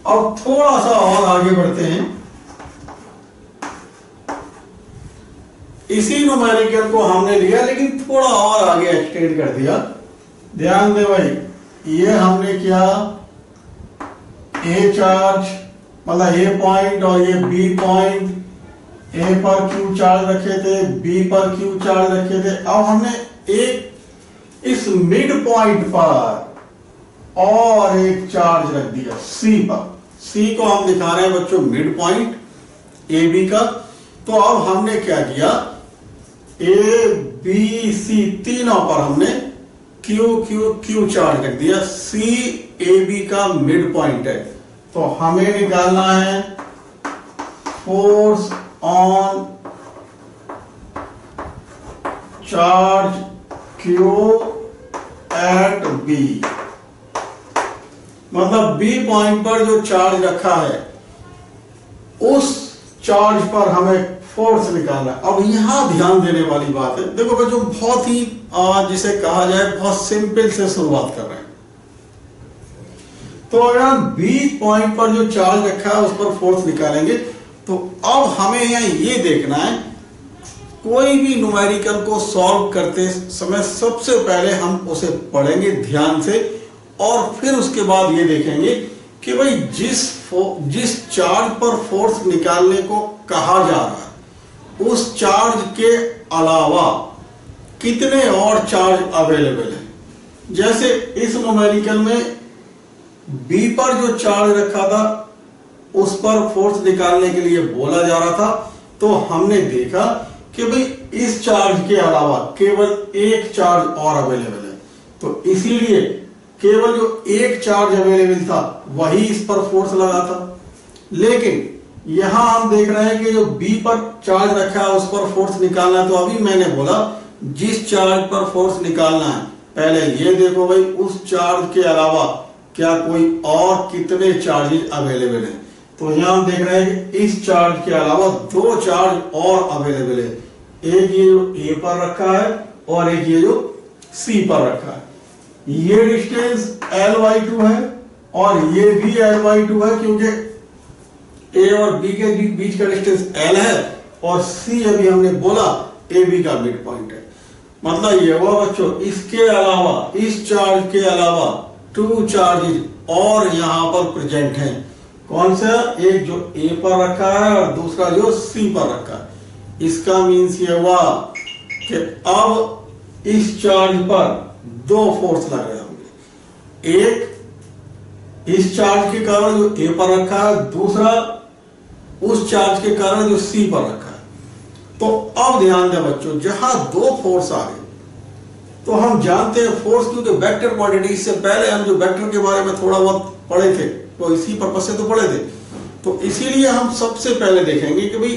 Speaker 1: अब थोड़ा सा और आगे बढ़ते हैं। इसी न्यूमेरिकल को हमने लिया लेकिन थोड़ा और आगे एक्सटेंड कर दिया। ध्यान दे भाई, ये हमने किया A चार्ज, मतलब A पॉइंट और ये B पॉइंट, A पर Q चार्ज रखे थे, B पर Q चार्ज रखे थे। अब हमने एक इस मिड पॉइंट पर और एक चार्ज रख दिया C पर। C को हम दिखा रहे हैं बच्चों मिड पॉइंट AB का। तो अब हमने क्या किया, A B C तीनों पर हमने Q चार्ज रख दिया। C AB का मिड पॉइंट है, तो हमें निकालना है force on charge Q at B। मतलब B पॉइंट पर जो चार्ज रखा है उस चार्ज पर हमें फोर्स निकालना है। अब यहां ध्यान देने वाली बात है, देखो बच्चों बहुत ही जिसे कहा जाए बहुत सिंपल से शुरुआत कर रहे हैं। तो अगर हम B पॉइंट पर जो चार्ज रखा है उस पर फोर्स निकालेंगे, तो अब हमें यहां ये देखना है, कोई भी न्यूमेरिकल को सॉल्व करते समय सबसे पहले हम उसे पढ़ेंगे ध्यान से, और फिर उसके बाद ये देखेंगे कि भाई जिस चार्ज पर फोर्स निकालने को कहा जा रहा है उस चार्ज के अलावा कितने और चार्ज अवेलेबल हैं। जैसे इस न्यूमेरिकल में B पर जो चार्ज रखा था उस पर फोर्स निकालने के लिए बोला जा रहा था, तो हमने देखा कि भाई इस चार्ज के अलावा केवल एक चार्ज और अवेलेबल है, तो इसीलिए केवल जो एक चार्ज अवेलेबल था वही इस पर फोर्स लगा था। लेकिन यहां हम देख रहे हैं कि जो B पर चार्ज रखा है उस पर फोर्स निकालना है, तो अभी मैंने बोला जिस चार्ज पर फोर्स निकालना है पहले ये देखो भाई उस चार्ज के अलावा क्या कोई और कितने चार्जेस अवेलेबल हैं। तो यहां हम देख रहे हैं कि इस चार्ज के अलावा दो चार्ज और अवेलेबल है, एक ये जो A पर रखा है और एक ये जो C पर रखा है। ये डिस्टेंस L/2 है और ये भी L/2 है, क्योंकि ए और बी के बीच का डिस्टेंस एल है और सी अभी हमने बोला ए बी का मिड पॉइंट है। मतलब ये हुआ बच्चों, इसके अलावा, इस चार्ज के अलावा 2 चार्जेस और यहां पर प्रेजेंट हैं। कौन सा? एक जो ए पर रखा है और दूसरा जो सी पर रखा है। इसका मीन्स ये हुआ कि अब इस चार्ज पर 2 फोर्स लग रहे होंगे। एक इस चार्ज के कारण जो ए पर रखा है, दूसरा उस चार्ज के कारण जो सी पर रखा है। तो अब ध्यान दें बच्चों, जहां 2 फोर्स आ गए तो हम जानते हैं फोर्स, क्योंकि वेक्टर क्वांटिटी से पहले हम जो वेक्टर के बारे में थोड़ा बहुत पढ़े थे तो इसी पर्पस से तो पढ़े थे, तो इसीलिए हम सबसे पहले देखेंगे कि भाई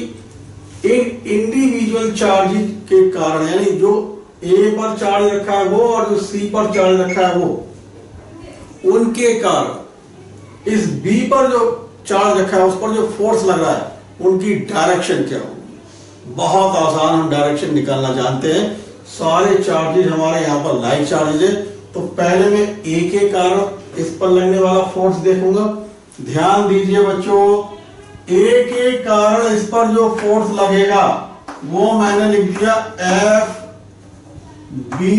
Speaker 1: इन इंडिविजुअल चार्ज के कारण, यानी जो ए पर चार्ज रखा है वो और जो सी पर चार्ज रखा है वो, उनके कारण इस बी पर जो चार्ज रखा है उस पर जो फोर्स लग रहा है, उनकी डायरेक्शन क्या होगी। बहुत आसान, हम डायरेक्शन निकालना जानते हैं। सारे चार्जेस हमारे यहाँ पर लाइक चार्जेस है। तो पहले मैं ए के कारण इस पर लगने वाला फोर्स देखूंगा। ध्यान दीजिए बच्चों, ए के कारण इस पर जो फोर्स लगेगा वो मैंने लिख दिया एफ बी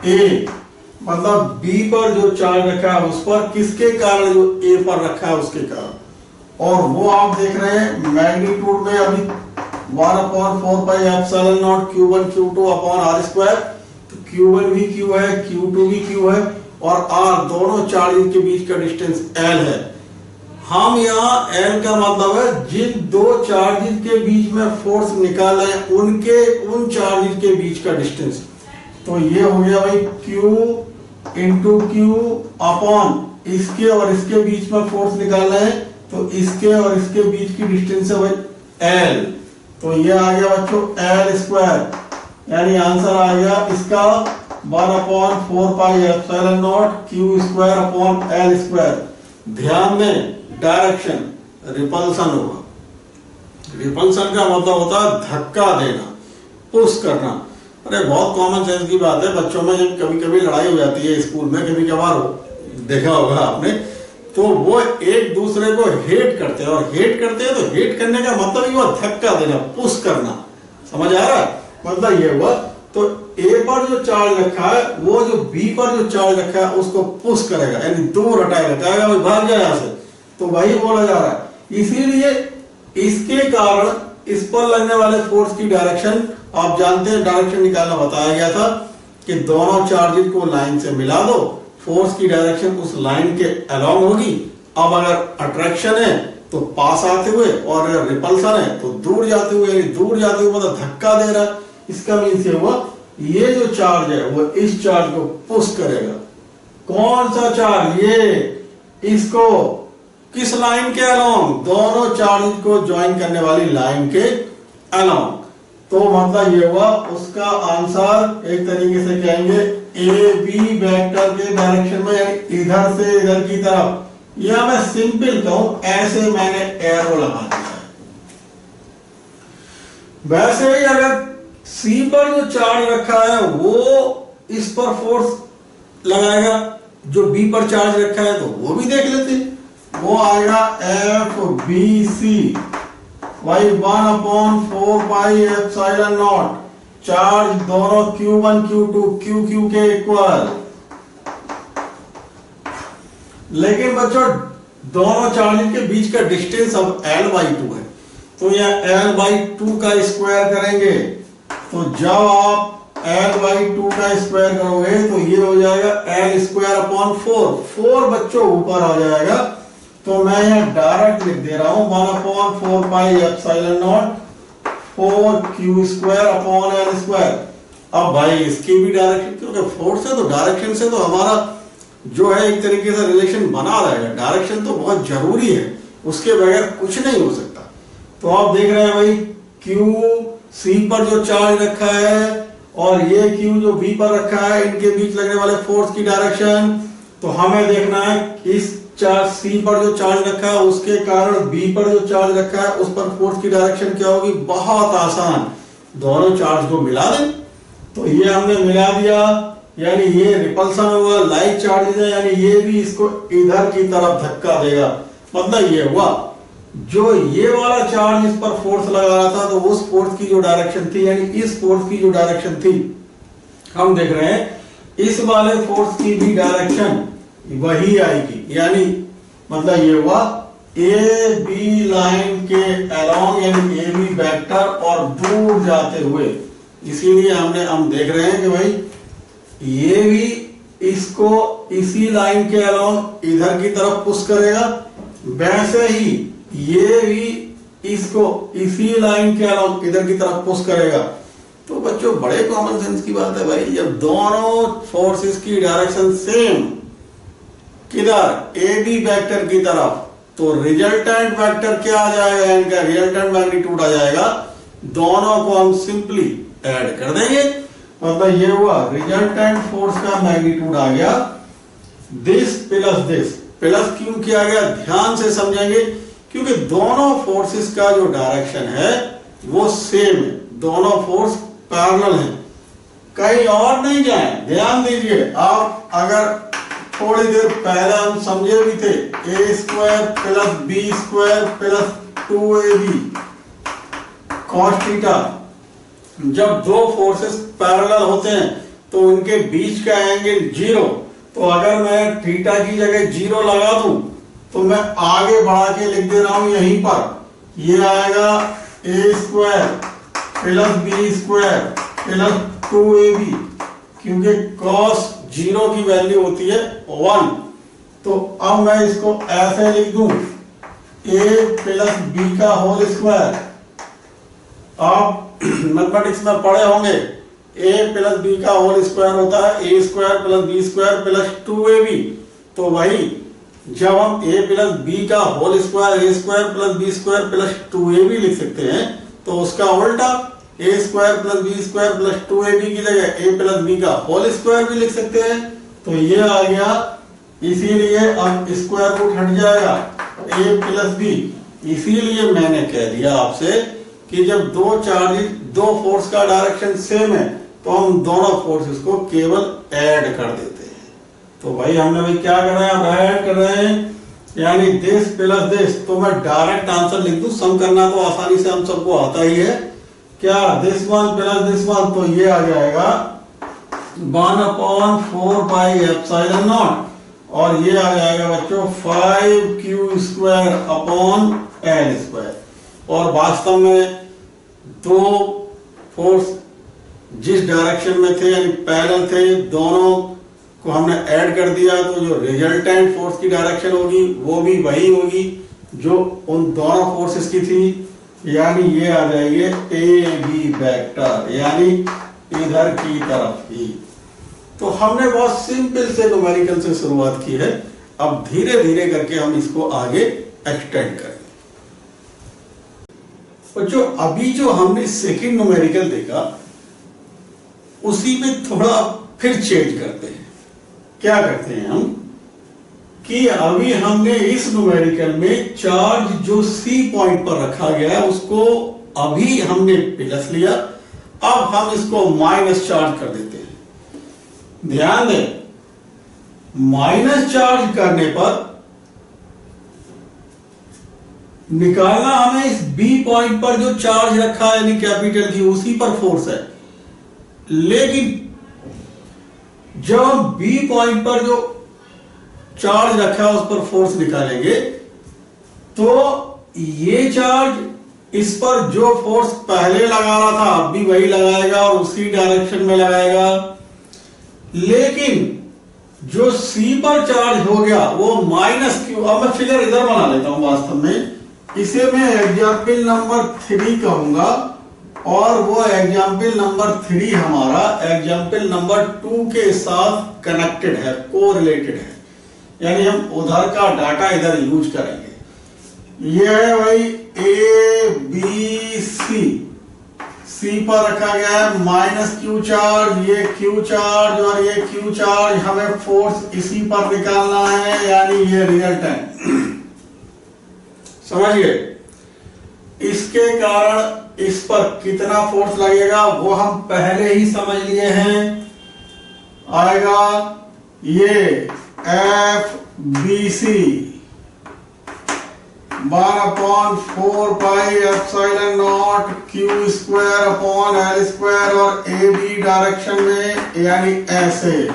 Speaker 1: ए, मतलब बी पर जो चार्ज रखा है उस पर, किसके कारण? जो ए पर रखा है उसके कारण। और वो आप देख रहे हैं मैग्नीट्यूड में अभी 1/4 pi epsilon naught Q1 Q2 upon R square. तो Q1 भी Q है, Q2 भी Q है और R दोनों चार्जेस के बीच का डिस्टेंस L है। हम यहाँ L का मतलब है जिन 2 चार्जेस के बीच में फोर्स निकाला है उन चार्जेस के बीच का डिस्टेंस। तो ये हो गया भाई Q इंटू Q अपॉन इसके और इसके बीच में फोर्स निकालना है, तो इसके और इसके बीच की डिस्टेंस है भाई L। तो ये आ गया बच्चों L स्क्वायर, यानी आंसर आ गया इसका 1/4 pi epsilon naught Q square upon L square. ध्यान में डायरेक्शन रिपल्सन होगा। रिपल्सन का मतलब होता है धक्का देना, पुश करना। अरे बहुत कॉमन सेंस की बात है, बच्चों में जब कभी कभी लड़ाई हो जाती है स्कूल में, कभी कभार देखा होगा आपने, तो वो एक दूसरे को हेट करते हैं। और हेट करते हैं तो हेट करने का मतलब ही हुआ धक्का देना, पुश करना। समझ आ रहा है? मतलब ये हुआ, तो ए पर जो चार्ज रखा है वो जो बी पर जो चार्ज रखा है उसको पुश करेगा, यानी दूर हटाएगा, कहेगा भाई भाग जाए यहां से। तो वही बोला जा रहा है। इसीलिए इसके कारण इस पर लगने वाले फोर्स की डायरेक्शन, आप जानते हैं डायरेक्शन निकालना बताया गया था कि दोनों चार्जेस को लाइन से मिला दो, फोर्स की डायरेक्शन उस लाइन के अलोंग होगी। अब अगर अट्रैक्शन है तो पास आते हुए और अगर रिपल्सन है तो दूर जाते हुए, यानी दूर जाते हुए मतलब धक्का दे रहा है। इसका मीन्स ये हुआ ये जो चार्ज है वो इस चार्ज को पुश करेगा। कौन सा चार्ज? ये। इसको किस लाइन के अलोंग? दोनों चार्ज को ज्वाइन करने वाली लाइन के अलोंग। तो मतलब ये हुआ उसका आंसर एक तरीके से कहेंगे ए बी वेक्टर के डायरेक्शन में, यानी इधर से इधर की तरफ। या मैं सिंपल कहूं, ऐसे मैंने एरो लगा दिया है। वैसे ही अगर सी पर जो चार्ज रखा है वो इस पर फोर्स लगाएगा, जो बी पर चार्ज रखा है तो वो भी देख लेते हैं। वो आएगा F B C Y 1/4 pi epsilon naught. Charge दोनों Q1 Q2 Q के इक्वल। लेकिन बच्चों दोनों चार्ज के बीच का डिस्टेंस अब L/2 है, तो यह L/2 का स्क्वायर करेंगे। तो जब आप L/2 का स्क्वायर करोगे तो ये हो जाएगा L स्क्वायर अपॉन 4 बच्चों ऊपर आ जाएगा। तो मैं यहां डायरेक्ट लिख दे रहा हूं 1/4 pi epsilon not 4Q square upon L square. अब भाई इसकी भी डायरेक्शन, क्योंकि फोर्स है तो डायरेक्शन से तो हमारा जो है एक तरीके से रिलेशन बना रहेगा। डायरेक्शन तो बहुत जरूरी है, उसके बगैर कुछ नहीं हो सकता। तो आप देख रहे हैं भाई Q C पर जो चार्ज रखा है और ये Q जो B पर रखा है, इनके बीच लगने वाले फोर्स की डायरेक्शन। तो हमें देखना है इस चार्ज C पर जो चार्ज रखा है उसके कारण B पर जो चार्ज रखा है उस पर फोर्स की डायरेक्शन क्या होगी। बहुत आसान, दोनों चार्ज को मिला दें। तो ये हमने मिला दिया, यानी ये रिपल्सन होगा, लाइक चार्जेस है, यानी ये भी इसको इधर की तरफ धक्का देगा। मतलब ये हुआ जो ये वाला चार्ज इस पर फोर्स लगा रहा था, तो उस फोर्स की जो डायरेक्शन थी, यानी इस फोर्स की जो डायरेक्शन थी, हम देख रहे हैं इस वाले फोर्स की भी डायरेक्शन वही आएगी। यानी मतलब ये हुआ ए बी लाइन के अलोंग, यानी ए बी वेक्टर और दूर जाते हुए। इसीलिए हम देख रहे हैं कि भाई ये भी इसको इसी लाइन के अलोंग इधर की तरफ पुश करेगा, वैसे ही ये भी इसको इसी लाइन के अलोंग इधर की तरफ पुश करेगा। तो बच्चों बड़े कॉमन सेंस की बात है भाई, जब दोनों फोर्सेस की डायरेक्शन सेम किधर ए बी वेक्टर की तरफ, तो रिजल्टेंट वेक्टर क्या आ जाएगा, इनका रिजल्टेंट मैग्नीट्यूड आ जाएगा। दोनों को हम सिंपली ऐड कर देंगे, मतलब ये हुआ रिजल्टेंट फोर्स का मैग्नीट्यूड आ गया दिस प्लस क्यों किया गया, ध्यान से समझेंगे, क्योंकि दोनों फोर्सेस का जो डायरेक्शन है वो सेम है, दोनों फोर्स पैरेलल हैं, कहीं और नहीं जाए। ध्यान दीजिए, आप अगर थोड़ी देर पहले हम समझे भी थे A square plus B square plus 2ab cos theta, जब दो फोर्सेस पैरेलल होते हैं तो उनके बीच का एंगल 0, तो अगर मैं थीटा की जगह 0 लगा दूं तो मैं आगे बढ़ा के लिख दे रहा हूं यहीं पर, ये आएगा A square plus B square plus 2ab, क्योंकि cos 0 की वैल्यू होती है 1। तो अब मैं इसको ऐसे लिख दूं a प्लस बी का होल स्क्वायर। आप मैथमेटिक्स में पढ़े होंगे a प्लस बी का होल स्क्वायर होता है a square plus B square plus 2ab। तो वही जब हम a प्लस बी का whole square a square plus B square plus 2ab लिख सकते हैं, तो उसका उल्टा a square plus B square plus 2ab की जगह a प्लस बी का होल स्क्वायर भी लिख सकते हैं। तो ये आ गया, इसीलिए अब स्क्वायर रूट हट जाएगा a प्लस बी। इसीलिए मैंने कह दिया आपसे कि जब दो फोर्स का डायरेक्शन सेम है तो हम दोनों फोर्सेस को केवल ऐड कर देते हैं। तो भाई हमने भाई क्या कर रहे हैं, अब ऐड कर रहे हैं, यानी दिस प्लस दिस। तो मैं डायरेक्ट आंसर लिख दूं, सम करना तो आसानी से हम सबको आता ही है, क्या this one plus this one, तो ये आ जाएगा 1/4 पाई एप्सिलॉन नॉट, और ये आ जाएगा बच्चों 5q square upon l square. और वास्तव में दो फोर्स जिस डायरेक्शन में थे यानी पैरेलल थे, दोनों को हमने ऐड कर दिया, तो जो रिजल्टेंट फोर्स की डायरेक्शन होगी वो भी वही होगी जो उन दोनों फोर्सेस की थी, यानी ये आ जाएंगे ए बी वेक्टर, यानी इधर की तरफ ही। तो हमने बहुत सिंपल से न्यूमेरिकल से शुरुआत की है, अब धीरे धीरे करके हम इसको आगे एक्सटेंड करेंगे। बच्चों अभी जो हमने सेकंड न्यूमेरिकल देखा उसी में थोड़ा फिर चेंज करते हैं। क्या करते हैं हम कि अभी हमने इस न्यूमेरिकल में चार्ज जो सी पॉइंट पर रखा गया है उसको अभी हमने प्लस लिया, अब हम इसको माइनस चार्ज कर देते हैं। ध्यान दें, माइनस चार्ज करने पर निकालना हमें इस बी पॉइंट पर जो चार्ज रखा है यानी कैपिटल की, उसी पर फोर्स है। लेकिन जब हम बी पॉइंट पर जो चार्ज रखा है उस पर फोर्स निकालेंगे तो ये चार्ज इस पर जो फोर्स पहले लगा रहा था अब भी वही लगाएगा और उसी डायरेक्शन में लगाएगा। लेकिन जो सी पर चार्ज हो गया वो माइनस क्यू, अब मैं फिगर इधर बना लेता हूं, वास्तव में इसे मैं एग्जाम्पल नंबर 3 कहूंगा और वो एग्जाम्पल नंबर 3 हमारा एग्जाम्पल नंबर 2 के साथ कनेक्टेड है, कोरिलेटेड है, यानी हम उधर का डाटा इधर यूज करेंगे। ये है भाई ए बी सी पर रखा गया है माइनस क्यू चार्ज, ये क्यू चार्ज और ये क्यू चार्ज, हमें फोर्स इसी पर निकालना है, यानी ये रिजल्टेंट। समझिए, इसके कारण इस पर कितना फोर्स लगेगा वो हम पहले ही समझ लिए हैं, आएगा ये F B C, 1/4πε0 Q square upon L square और ए बी डायरेक्शन में यानी ऐसे।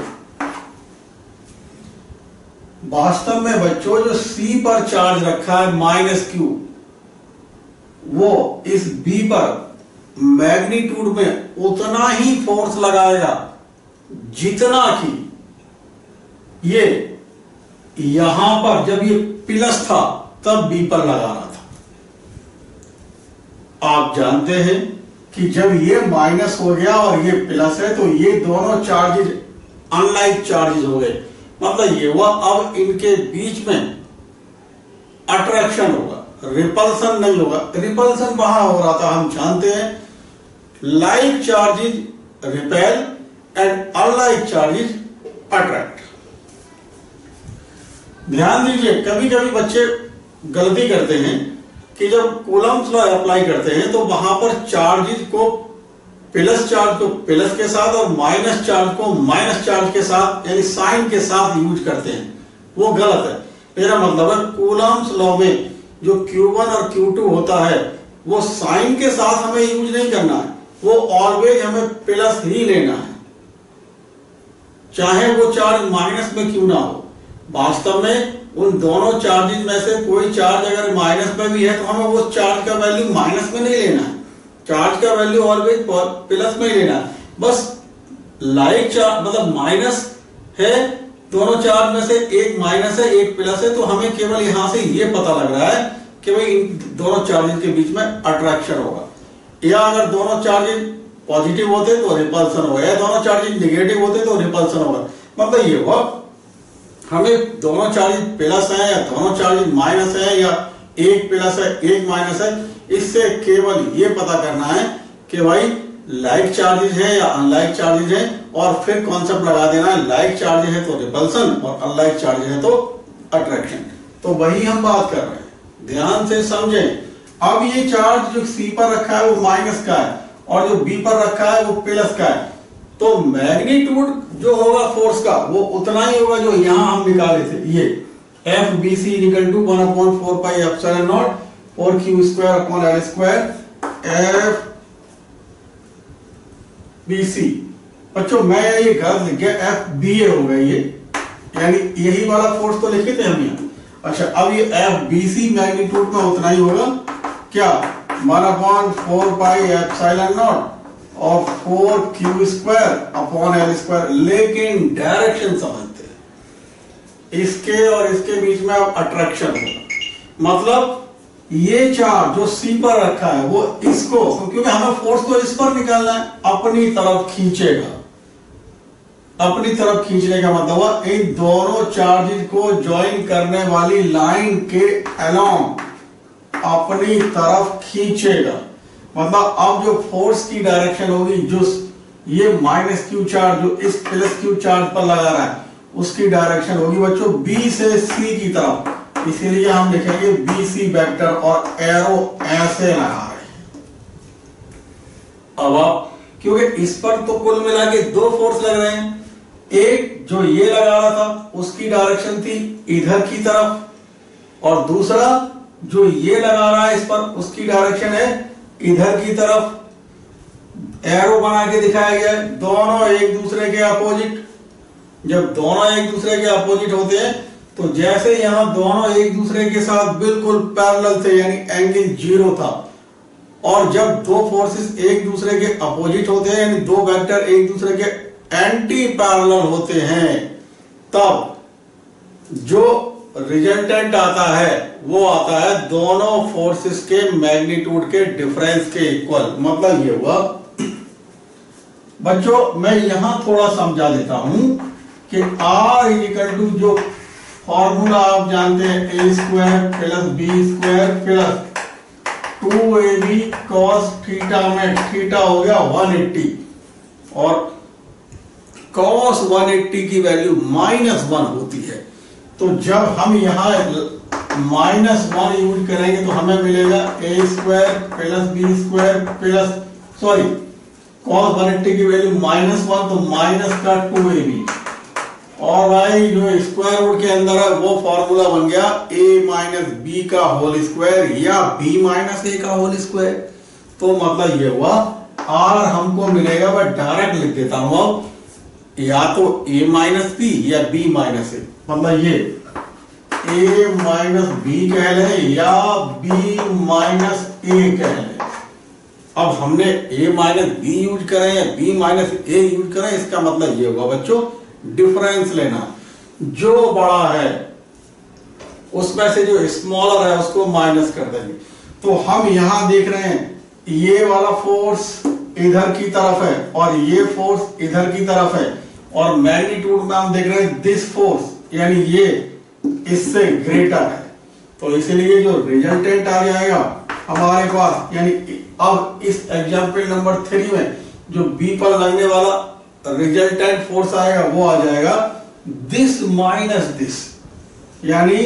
Speaker 1: वास्तव में बच्चों जो सी पर चार्ज रखा है -q, वो इस बी पर मैग्नीट्यूड में उतना ही फोर्स लगाएगा जितना कि ये यहां पर जब ये प्लस था तब बी पर लगा रहा था। आप जानते हैं कि जब ये माइनस हो गया और ये प्लस है तो ये दोनों चार्जेज अनलाइक चार्जेज हो गए। मतलब ये हुआ अब इनके बीच में अट्रैक्शन होगा, रिपल्सन नहीं होगा। रिपल्सन वहां हो रहा था, हम जानते हैं like charges repel and unlike charges attract. ध्यान दीजिए, कभी कभी बच्चे गलती करते हैं कि जब कूलम्स लॉ अप्लाई करते हैं तो वहां पर चार्जेज को प्लस चार्ज को प्लस के साथ और माइनस चार्ज को माइनस चार्ज के साथ यानी साइन के साथ यूज करते हैं। वो गलत है। मेरा मतलब है कूलम्स लॉ में जो Q1 और Q2 होता है वो साइन के साथ हमें यूज नहीं करना है, वो ऑलवेज हमें प्लस ही लेना है, चाहे वो चार्ज माइनस में क्यों ना हो। वास्तव में उन दोनों चार्जेज में से कोई चार्ज अगर माइनस में भी है तो हमें वो चार्ज का वैल्यू माइनस में नहीं लेना है, चार्ज का वैल्यू ऑलवेज प्लस में ही लेना है। बस लाइक चार्ज मतलब माइनस है, दोनों चार्ज में से एक माइनस है एक प्लस है, तो हमें केवल यहां से ये पता लग रहा है कि भाई इन दोनों चार्जेज के बीच में अट्रैक्शन होगा। या अगर दोनों चार्जेज पॉजिटिव होते तो रिपल्सन होगा, या दोनों चार्जेज नेगेटिव होते तो रिपल्सन होगा। मतलब ये हुआ हमें दोनों चार्जेज प्लस है या दोनों चार्जेज माइनस है या एक प्लस है एक माइनस है, इससे केवल ये पता करना है कि भाई लाइक चार्जेज है या अनलाइक चार्जेज है, और फिर कॉन्सेप्ट लगा देना है लाइक चार्जेज है तो रिपल्सन और अनलाइक चार्जेज है तो अट्रैक्शन। तो वही हम बात कर रहे हैं, ध्यान से समझें। अब ये चार्ज जो सी पर रखा है वो माइनस का है और जो बी पर रखा है वो प्लस का है, तो मैग्नीट्यूड जो होगा फोर्स का वो उतना ही होगा जो यहां हम निकाले थे। ये F B C equal to 1/4πε0 और Q square upon L square F B C. बच्चों मैं ये गलत लिख गया, एफ बी ए हो गया ये, यानी यही वाला फोर्स तो लिखे थे हम यहाँ। अच्छा, अब ये एफ बी सी मैग्नीट्यूड में उतना ही होगा क्या, 1/4πε0 और 4q square upon L square. लेकिन डायरेक्शन समझते हैं, इसके और इसके बीच में अब अट्रैक्शन होगा। मतलब ये चार्ज जो सी पर रखा है वो इसको, क्योंकि हमें फोर्स तो इस पर निकालना है, अपनी तरफ खींचेगा। अपनी तरफ खींचने का मतलब हुआ इन दोनों चार्जेस को ज्वाइन करने वाली लाइन के अलोंग अपनी तरफ खींचेगा। मतलब अब जो फोर्स की डायरेक्शन होगी, जो ये -q चार्ज जो इस +q चार्ज पर लगा रहा है उसकी डायरेक्शन होगी बच्चों B से C की तरफ। इसीलिए हम लिखेंगे BC वेक्टर और एरो ऐसे लगा रहे हैं। अब आप, क्योंकि इस पर तो कुल मिला के दो फोर्स लग रहे हैं, एक जो ये लगा रहा था उसकी डायरेक्शन थी इधर की तरफ, और दूसरा जो ये लगा रहा है इस पर उसकी डायरेक्शन है इधर की तरफ। एरो बना के दिखाया गया है, दोनों एक दूसरे के अपोजिट। जब दोनों एक दूसरे के अपोजिट होते हैं तो जैसे यहां दोनों एक दूसरे के साथ बिल्कुल पैरेलल थे, यानी एंगल 0 था, और जब दो फोर्सेस एक दूसरे के अपोजिट होते हैं यानी दो वेक्टर एक दूसरे के एंटी पैरेलल होते हैं, तब जो रिजल्टेंट आता है वो आता है दोनों फोर्सेस के मैग्नीट्यूड के डिफरेंस के इक्वल। मतलब ये हुआ बच्चों, मैं यहां थोड़ा समझा देता हूं कि R इक्वल टू जो फॉर्मूला आप जानते हैं a square plus b square plus 2ab cos theta में थीटा हो गया 180 और cos 180 की वैल्यू -1 होती है। तो जब हम यहां -1 यूज करेंगे तो हमें मिलेगा a square plus b square plus cos 180 की वैल्यू -1 तो माइनस का 2ab और भाई जो स्क्वायर रूट के अंदर है वो फॉर्मूला बन गया a माइनस बी का होल स्क्वायर या b माइनस ए का होल स्क्वायर। तो मतलब ये हुआ r हमको मिलेगा, मैं डायरेक्ट लिख देता हूं अब, या तो a माइनस बी या b माइनस ए, मतलब ये a माइनस बी कह लें या b माइनस ए कह लें। अब हमने a माइनस बी यूज करें या b माइनस ए यूज करें, इसका मतलब ये होगा बच्चों डिफरेंस लेना, जो बड़ा है उसमें से जो स्मॉलर है उसको माइनस कर देंगे। तो हम यहां देख रहे हैं ये वाला फोर्स इधर की तरफ है और ये फोर्स इधर की तरफ है, और मैग्नीट्यूड में हम देख रहे हैं दिस फोर्स यानी ये इससे ग्रेटर है। तो इसीलिए जो रिजल्टेंट आ जाएगा हमारे पास, यानी अब इस एग्जाम्पल नंबर 3 में जो बी पर लगने वाला रिजल्टेंट फोर्स आएगा वो आ जाएगा दिस माइनस दिस, यानी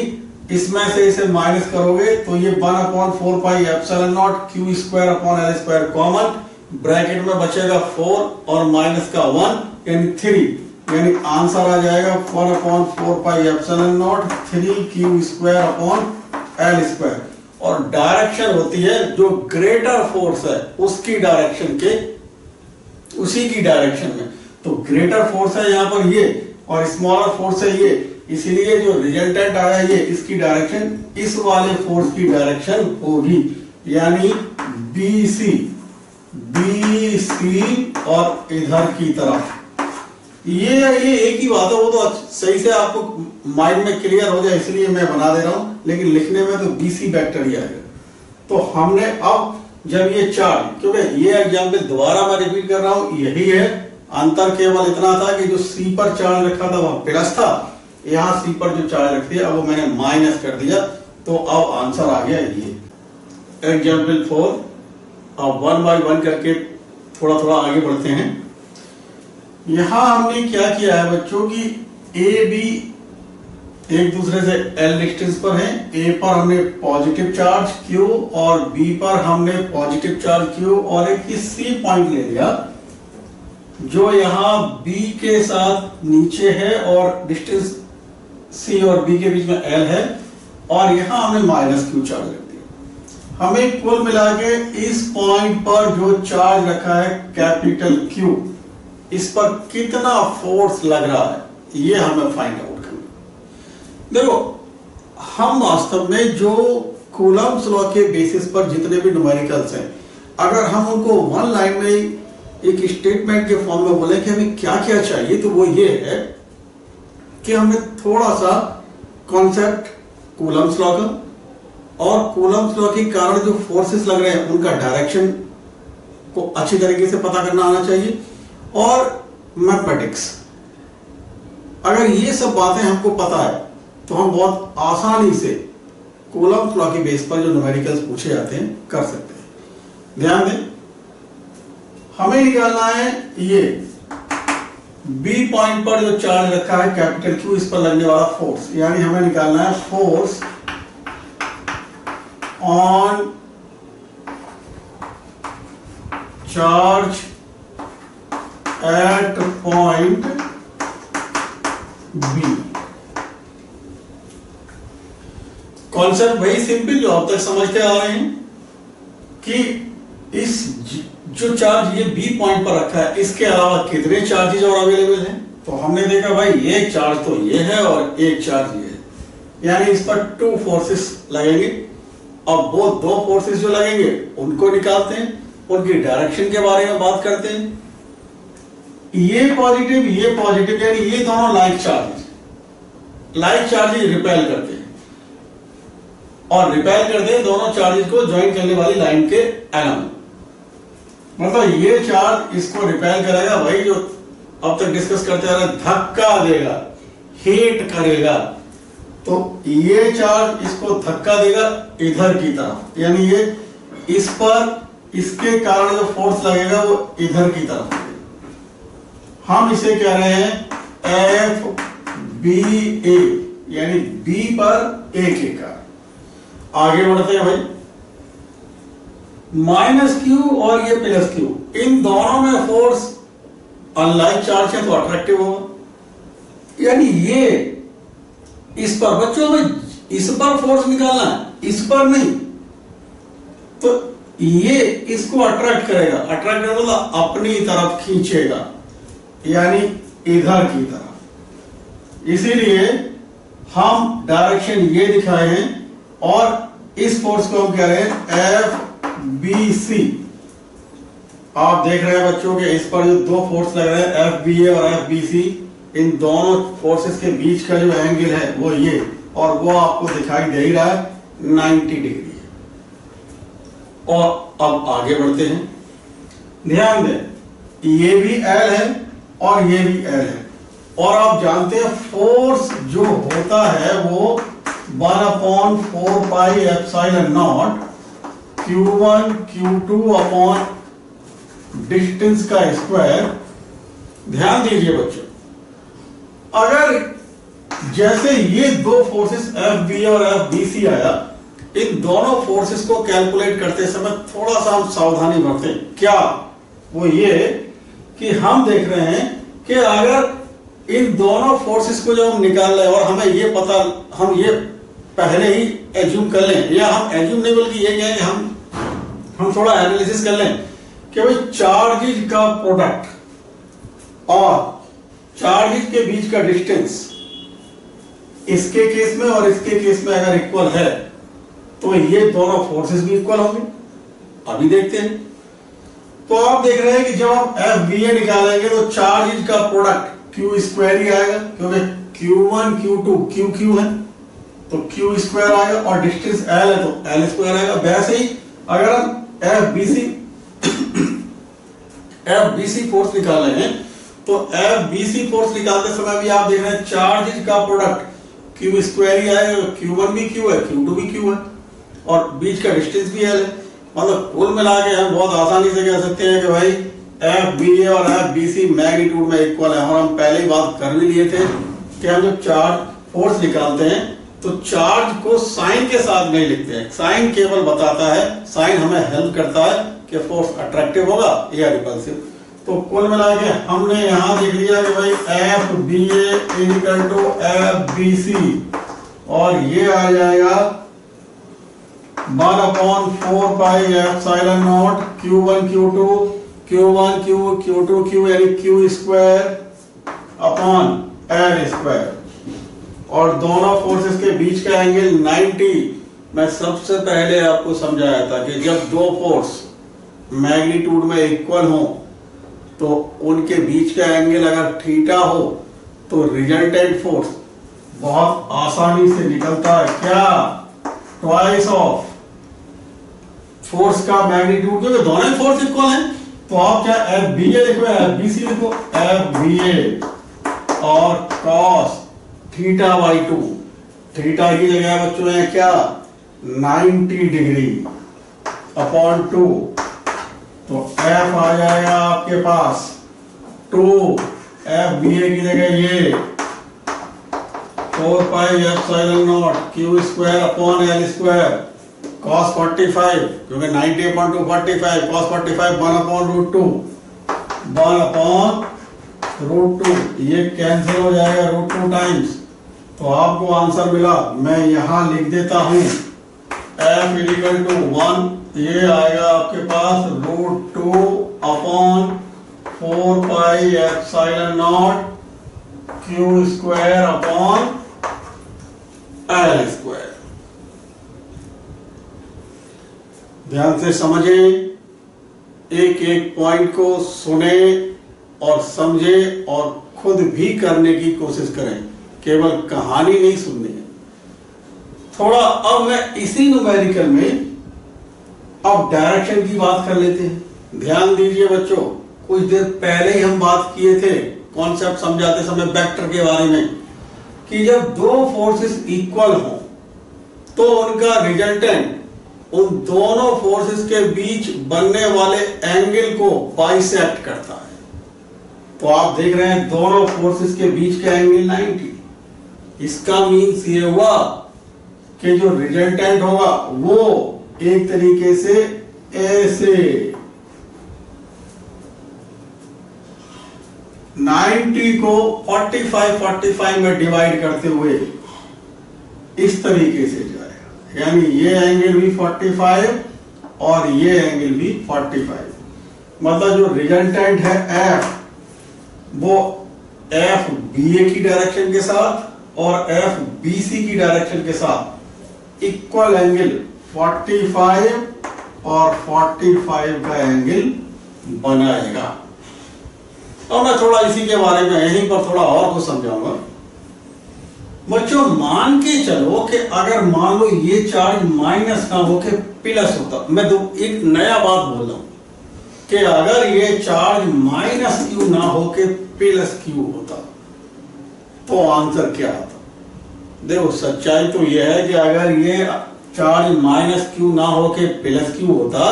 Speaker 1: इसमें से इसे माइनस करोगे तो ये 1/4 pi epsilon not Q square upon L square common, bracket में बचेगा 4 और माइनस का 1 यानी 3, यानी आंसर आ जाएगा 1/4 pi epsilon not 3 Q square upon L square. और डायरेक्शन होती है जो ग्रेटर फोर्स है उसकी डायरेक्शन के, उसी की डायरेक्शन में। तो ग्रेटर फोर्स है यहां पर ये और स्मॉलर फोर्स है ये, इसीलिए जो रिजल्टेंट आया ये इसकी डायरेक्शन इस वाले फोर्स की डायरेक्शन होगी, यानी BC और इधर की तरफ। ये एक ही बात है, वो तो सही से आपको माइंड में क्लियर हो जाए इसलिए मैं बना दे रहा हूं, लेकिन लिखने में तो BC वेक्टर ही आएगा। तो हमने अब जब ये चार्ज, क्योंकि ये एग्जाम्पल दोबारा मैं रिपीट कर रहा हूं, यही है अंतर, केवल इतना था कि जो C पर चार्ज रखा था वहां प्लस था, यहां C पर जो चार्ज रखती है अब वो मैंने माइनस कर दिया, तो अब आंसर आ गया ये एग्जाम्पल 4। अब 1 बाय 1 करके थोड़ा थोड़ा आगे बढ़ते हैं। यहां हमने क्या किया है बच्चों की A B एक दूसरे से L डिस्टेंस पर है। A पर हमने पॉजिटिव चार्ज Q और B पर हमने पॉजिटिव चार्ज Q और एक C पॉइंट ले लिया जो यहां B के साथ नीचे है और डिस्टेंस C और B के बीच में L है, और यहां हमने माइनस Q चार्ज रख दिया। हमें कुल मिला के इस पॉइंट पर जो चार्ज रखा है कैपिटल Q, इस पर कितना फोर्स लग रहा है ये हमें फाइंड आउट करना। देखो हम वास्तव में जो कूलम्ब्स लॉ के बेसिस पर जितने भी न्यूमेरिकल्स हैं, अगर हम उनको वन लाइन में एक स्टेटमेंट के फॉर्म में बोले कि हमें क्या क्या चाहिए, तो वो ये है कि हमें थोड़ा सा कॉन्सेप्ट कूलम्ब्स लॉ का और कूलम्ब्स लॉ के कारण जो फोर्सेस लग रहे हैं उनका डायरेक्शन को अच्छी तरीके से पता करना आना चाहिए, और मैथमेटिक्स। अगर ये सब बातें हमको पता है तो हम बहुत आसानी से कूलम्ब्स लॉ के बेस पर जो न्यूमेरिकल्स पूछे जाते हैं कर सकते हैं। ध्यान दें, हमें निकालना है ये B पॉइंट पर जो चार्ज रखा है कैपिटल Q, इस पर लगने वाला फोर्स, यानी हमें निकालना है force on charge at point B। Concept वही सिंपल जो अब तक समझते आ रहे हैं कि इस जो चार्ज ये B पॉइंट पर रखा है इसके अलावा कितने चार्जेज और अवेलेबल हैं। तो हमने देखा भाई एक चार्ज तो ये है और एक चार्ज ये है, यानी इस पर 2 फोर्सेस लगेंगे। अब वो 2 फोर्सेस जो लगेंगे उनको निकालते हैं, उनकी डायरेक्शन के बारे में बात करते हैं। ये पॉजिटिव यानी ये दोनों लाइक चार्जेस रिपेल करते हैं, और रिपेल करते हैं दोनों चार्जेस को ज्वाइन करने वाली लाइन के एलम। मतलब ये चार्ज इसको रिपेल करेगा, भाई जो अब तक डिस्कस करते आ रहे, धक्का देगा, हिट करेगा। तो ये चार्ज इसको धक्का देगा इधर की तरफ, यानी ये इस पर इसके कारण जो फोर्स लगेगा वो इधर की तरफ। हम इसे कह रहे हैं FBA, यानी B पर A के कारण। आगे बढ़ते हैं भाई, -Q और ये +Q, इन दोनों में फोर्स अनलाइक चार्ज है तो अट्रैक्टिव होगा, यानी ये इस पर, बच्चों में इस पर फोर्स निकालना है, इस पर नहीं। तो ये इसको अट्रैक्ट करेगा, अट्रैक्ट करेगा मतलब अपनी तरफ खींचेगा, यानी इधर की तरफ। इसीलिए हम डायरेक्शन ये दिखाए हैं और इस फोर्स को हम कह रहे हैं FBC। आप देख रहे हैं बच्चों के इस पर जो दो फोर्स लग रहे हैं FBA और FBC, इन दोनों फोर्सेस के बीच का जो एंगल है वो ये, और वो आपको दिखाई दे ही रहा है 90 डिग्री। और अब आगे बढ़ते हैं, ध्यान दें ये भी L है और ये भी L है, और आप जानते हैं फोर्स जो होता है वो 1/4 pi epsilon naught Q1 Q2 upon distance का स्क्वायर। ध्यान दीजिए बच्चों, अगर जैसे ये दो फोर्सेस FBA और FBC आया, इन दोनों फोर्सेस को कैलकुलेट करते समय थोड़ा सा हम सावधानी बरतें। क्या? वो ये कि हम देख रहे हैं कि अगर इन दोनों फोर्सेस को जब हम निकाल रहे हैं और हमें ये पता, हम ये पहले ही एज्यूम कर लें, या हम एज्यूम नहीं बल्कि ये क्या है कि हम थोड़ा एनालिसिस कर लें कि भाई चार्जेज का प्रोडक्ट और चार्जेज के बीच का डिस्टेंस इसके केस में और इसके केस में अगर इक्वल है तो ये दोनों फोर्सेस भी इक्वल होंगे। अभी देखते हैं। तो आप देख रहे हैं कि जब आप FBA निकालेंगे तो चार्जेज का प्रोडक्ट Q स्क्वायर ही आएगा, क्योंकि Q1 Q2 QQ है तो Q स्क्वायर आएगा, और डिस्टेंस L है तो L स्क्वायर आएगा। वैसे ही अगर हम FBC फोर्स निकाल रहे हैं तो FBC फोर्स निकालते समय भी आप देख रहे हैं चार्जेज का प्रोडक्ट Q स्क्वायर ही आएगा, Q1 भी Q है, Q2 भी Q है, और बीच का डिस्टेंस भी L है। मतलब कुल मिला के हम बहुत आसानी से कह सकते हैं कि भाई FBA और FBC मैग्नीट्यूड में इक्वल है। और हम पहले ही बात कर भी लिए थे कि हम जब चार्ज फोर्स निकालते हैं तो चार्ज को साइन के साथ नहीं लिखते हैं, साइन केवल बताता है, साइन हमें हेल्प करता है कि फोर्स अट्रैक्टिव होगा या रिपल्सिव। तो कुल मिला के हमने यहां देख लिया कि भाई FBA इक्वल टू FBC, और ये आ जाएगा 1/4 pi epsilon naught Q1 Q2 Q1 Q Q2 Q यानी Q square upon L square, और दोनों फोर्सेस के बीच का एंगल 90। मैं सबसे पहले आपको समझाया था कि जब दो फोर्स मैग्नीट्यूड में इक्वल हो तो उनके बीच का एंगल अगर थीटा हो तो रिजल्टेंट फोर्स बहुत आसानी से निकलता है। क्या? ट्वाइस ऑफ फोर्स का मैग्नीट्यूड, क्योंकि दोनों ही फोर्स इक्वल हैं। तो आप क्या FBA लिखो FBC लिखो, FBA और cos थीटा बाई 2, थीटा की जगह बच्चों है क्या 90 डिग्री अपॉन 2, तो F आ जाएगा आपके पास 2, FBA की जगह ये 4 pi epsilon naught Q square upon L square, cos 45 क्योंकि 90 upon 2 45, cos 45 1 upon root 2, 1 upon root 2, ये कैंसिल हो जाएगा रूट 2 टाइम्स। तो आपको आंसर मिला, मैं यहां लिख देता हूं F इक्वल टू 1, ये आएगा आपके पास root 2 upon 4 pi epsilon naught Q square upon L square. ध्यान से समझे, एक एक पॉइंट को सुने और समझे और खुद भी करने की कोशिश करें, केवल कहानी नहीं सुननी है। थोड़ा अब मैं इसी न्यूमेरिकल में अब डायरेक्शन की बात कर लेते हैं। ध्यान दीजिए बच्चों, कुछ देर पहले ही हम बात किए थे कॉन्सेप्ट समझाते समय वेक्टर के बारे में, कि जब दो फोर्सेस इक्वल हो तो उनका रिजल्टेंट उन दोनों फोर्सेस के बीच बनने वाले एंगल को बाइसेक्ट करता है। तो आप देख रहे हैं दोनों फोर्सेस के बीच का एंगल 90। इसका मीन्स ये हुआ कि जो रिजल्टेंट होगा वो एक तरीके से ऐसे 90 को 45 में डिवाइड करते हुए इस तरीके से जाएगा, यानी ये एंगल भी 45 और ये एंगल भी 45। मतलब जो रिजल्टेंट है एफ, वो एफ बी ए की डायरेक्शन के साथ और एफ बी सी की डायरेक्शन के साथ इक्वल एंगल 45 और 45 का एंगल बनाएगा। और मैं थोड़ा इसी के बारे में यहीं पर थोड़ा और कुछ समझाऊंगा। बच्चों मान के चलो कि अगर मान लो ये चार्ज माइनस ना होके प्लस होता, मैं एक नया बात बोल रहा हूं कि अगर ये चार्ज माइनस क्यू ना होके प्लस क्यू होता तो आंसर क्या आता? देखो सच्चाई तो यह है कि अगर ये चार्ज माइनस क्यू ना होके प्लस क्यू होता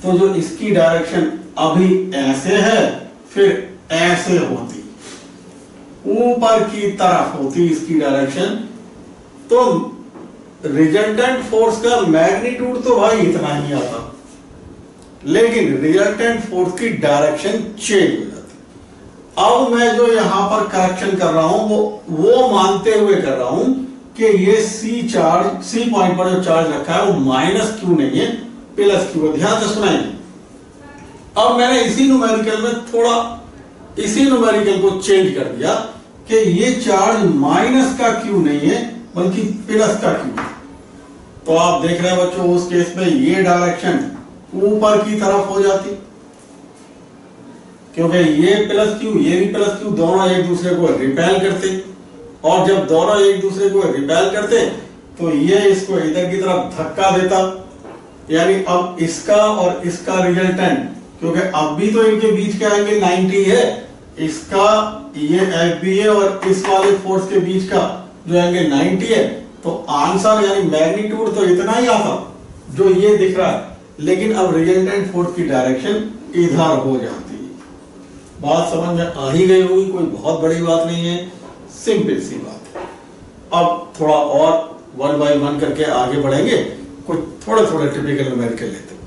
Speaker 1: तो जो इसकी डायरेक्शन अभी ऐसे है फिर ऐसे होती, ऊपर की तरफ होती इसकी डायरेक्शन, तो रिजल्टेंट फोर्स का मैग्नीट्यूड तो भाई इतना ही आता, लेकिन रिजल्टेंट फोर्स की डायरेक्शन चेंज हो जाती। अब मैं जो यहां पर करेक्शन कर रहा हूं वो मानते हुए कर रहा हूं कि ये सी चार्ज, सी पॉइंट पर जो चार्ज रखा है वो माइनस क्यू नहीं है प्लस क्यू है। ध्यान से सुनाइए। अब मैंने इसी न्यूमेरिकल में थोड़ा इसी न्यूमेरिकल को चेंज कर दिया कि ये चार्ज माइनस का क्यू नहीं है बल्कि प्लस का क्यू है। तो आप देख रहे हैं बच्चों उस केस में ये डायरेक्शन ऊपर की तरफ हो जाती, क्योंकि ये प्लस क्यू ये भी प्लस क्यू दोनों एक दूसरे को रिपेल करते, और जब दोनों एक दूसरे को रिपेल करते तो ये इसको इधर की तरफ धक्का देता, यानी अब इसका और इसका रिजल्टेंट, क्योंकि अब भी तो इनके बीच का एंगल 90 है, इसका ये एफ बी है और इस वाले फोर्स के बीच का जो एंगल 90 है, तो आंसर यानी मैग्नीट्यूड तो इतना ही आता जो ये दिख रहा है, लेकिन अब रिजल्टेंट फोर्स की डायरेक्शन इधर हो जाती है। बात समझ में आ ही गई होगी, कोई बहुत बड़ी बात नहीं है, सिंपल सी बात है। अब थोड़ा और 1 बाय 1 करके आगे बढ़ेंगे, कुछ थोड़े थोड़े टिपिकल न्यूमेरिकल लेते हैं।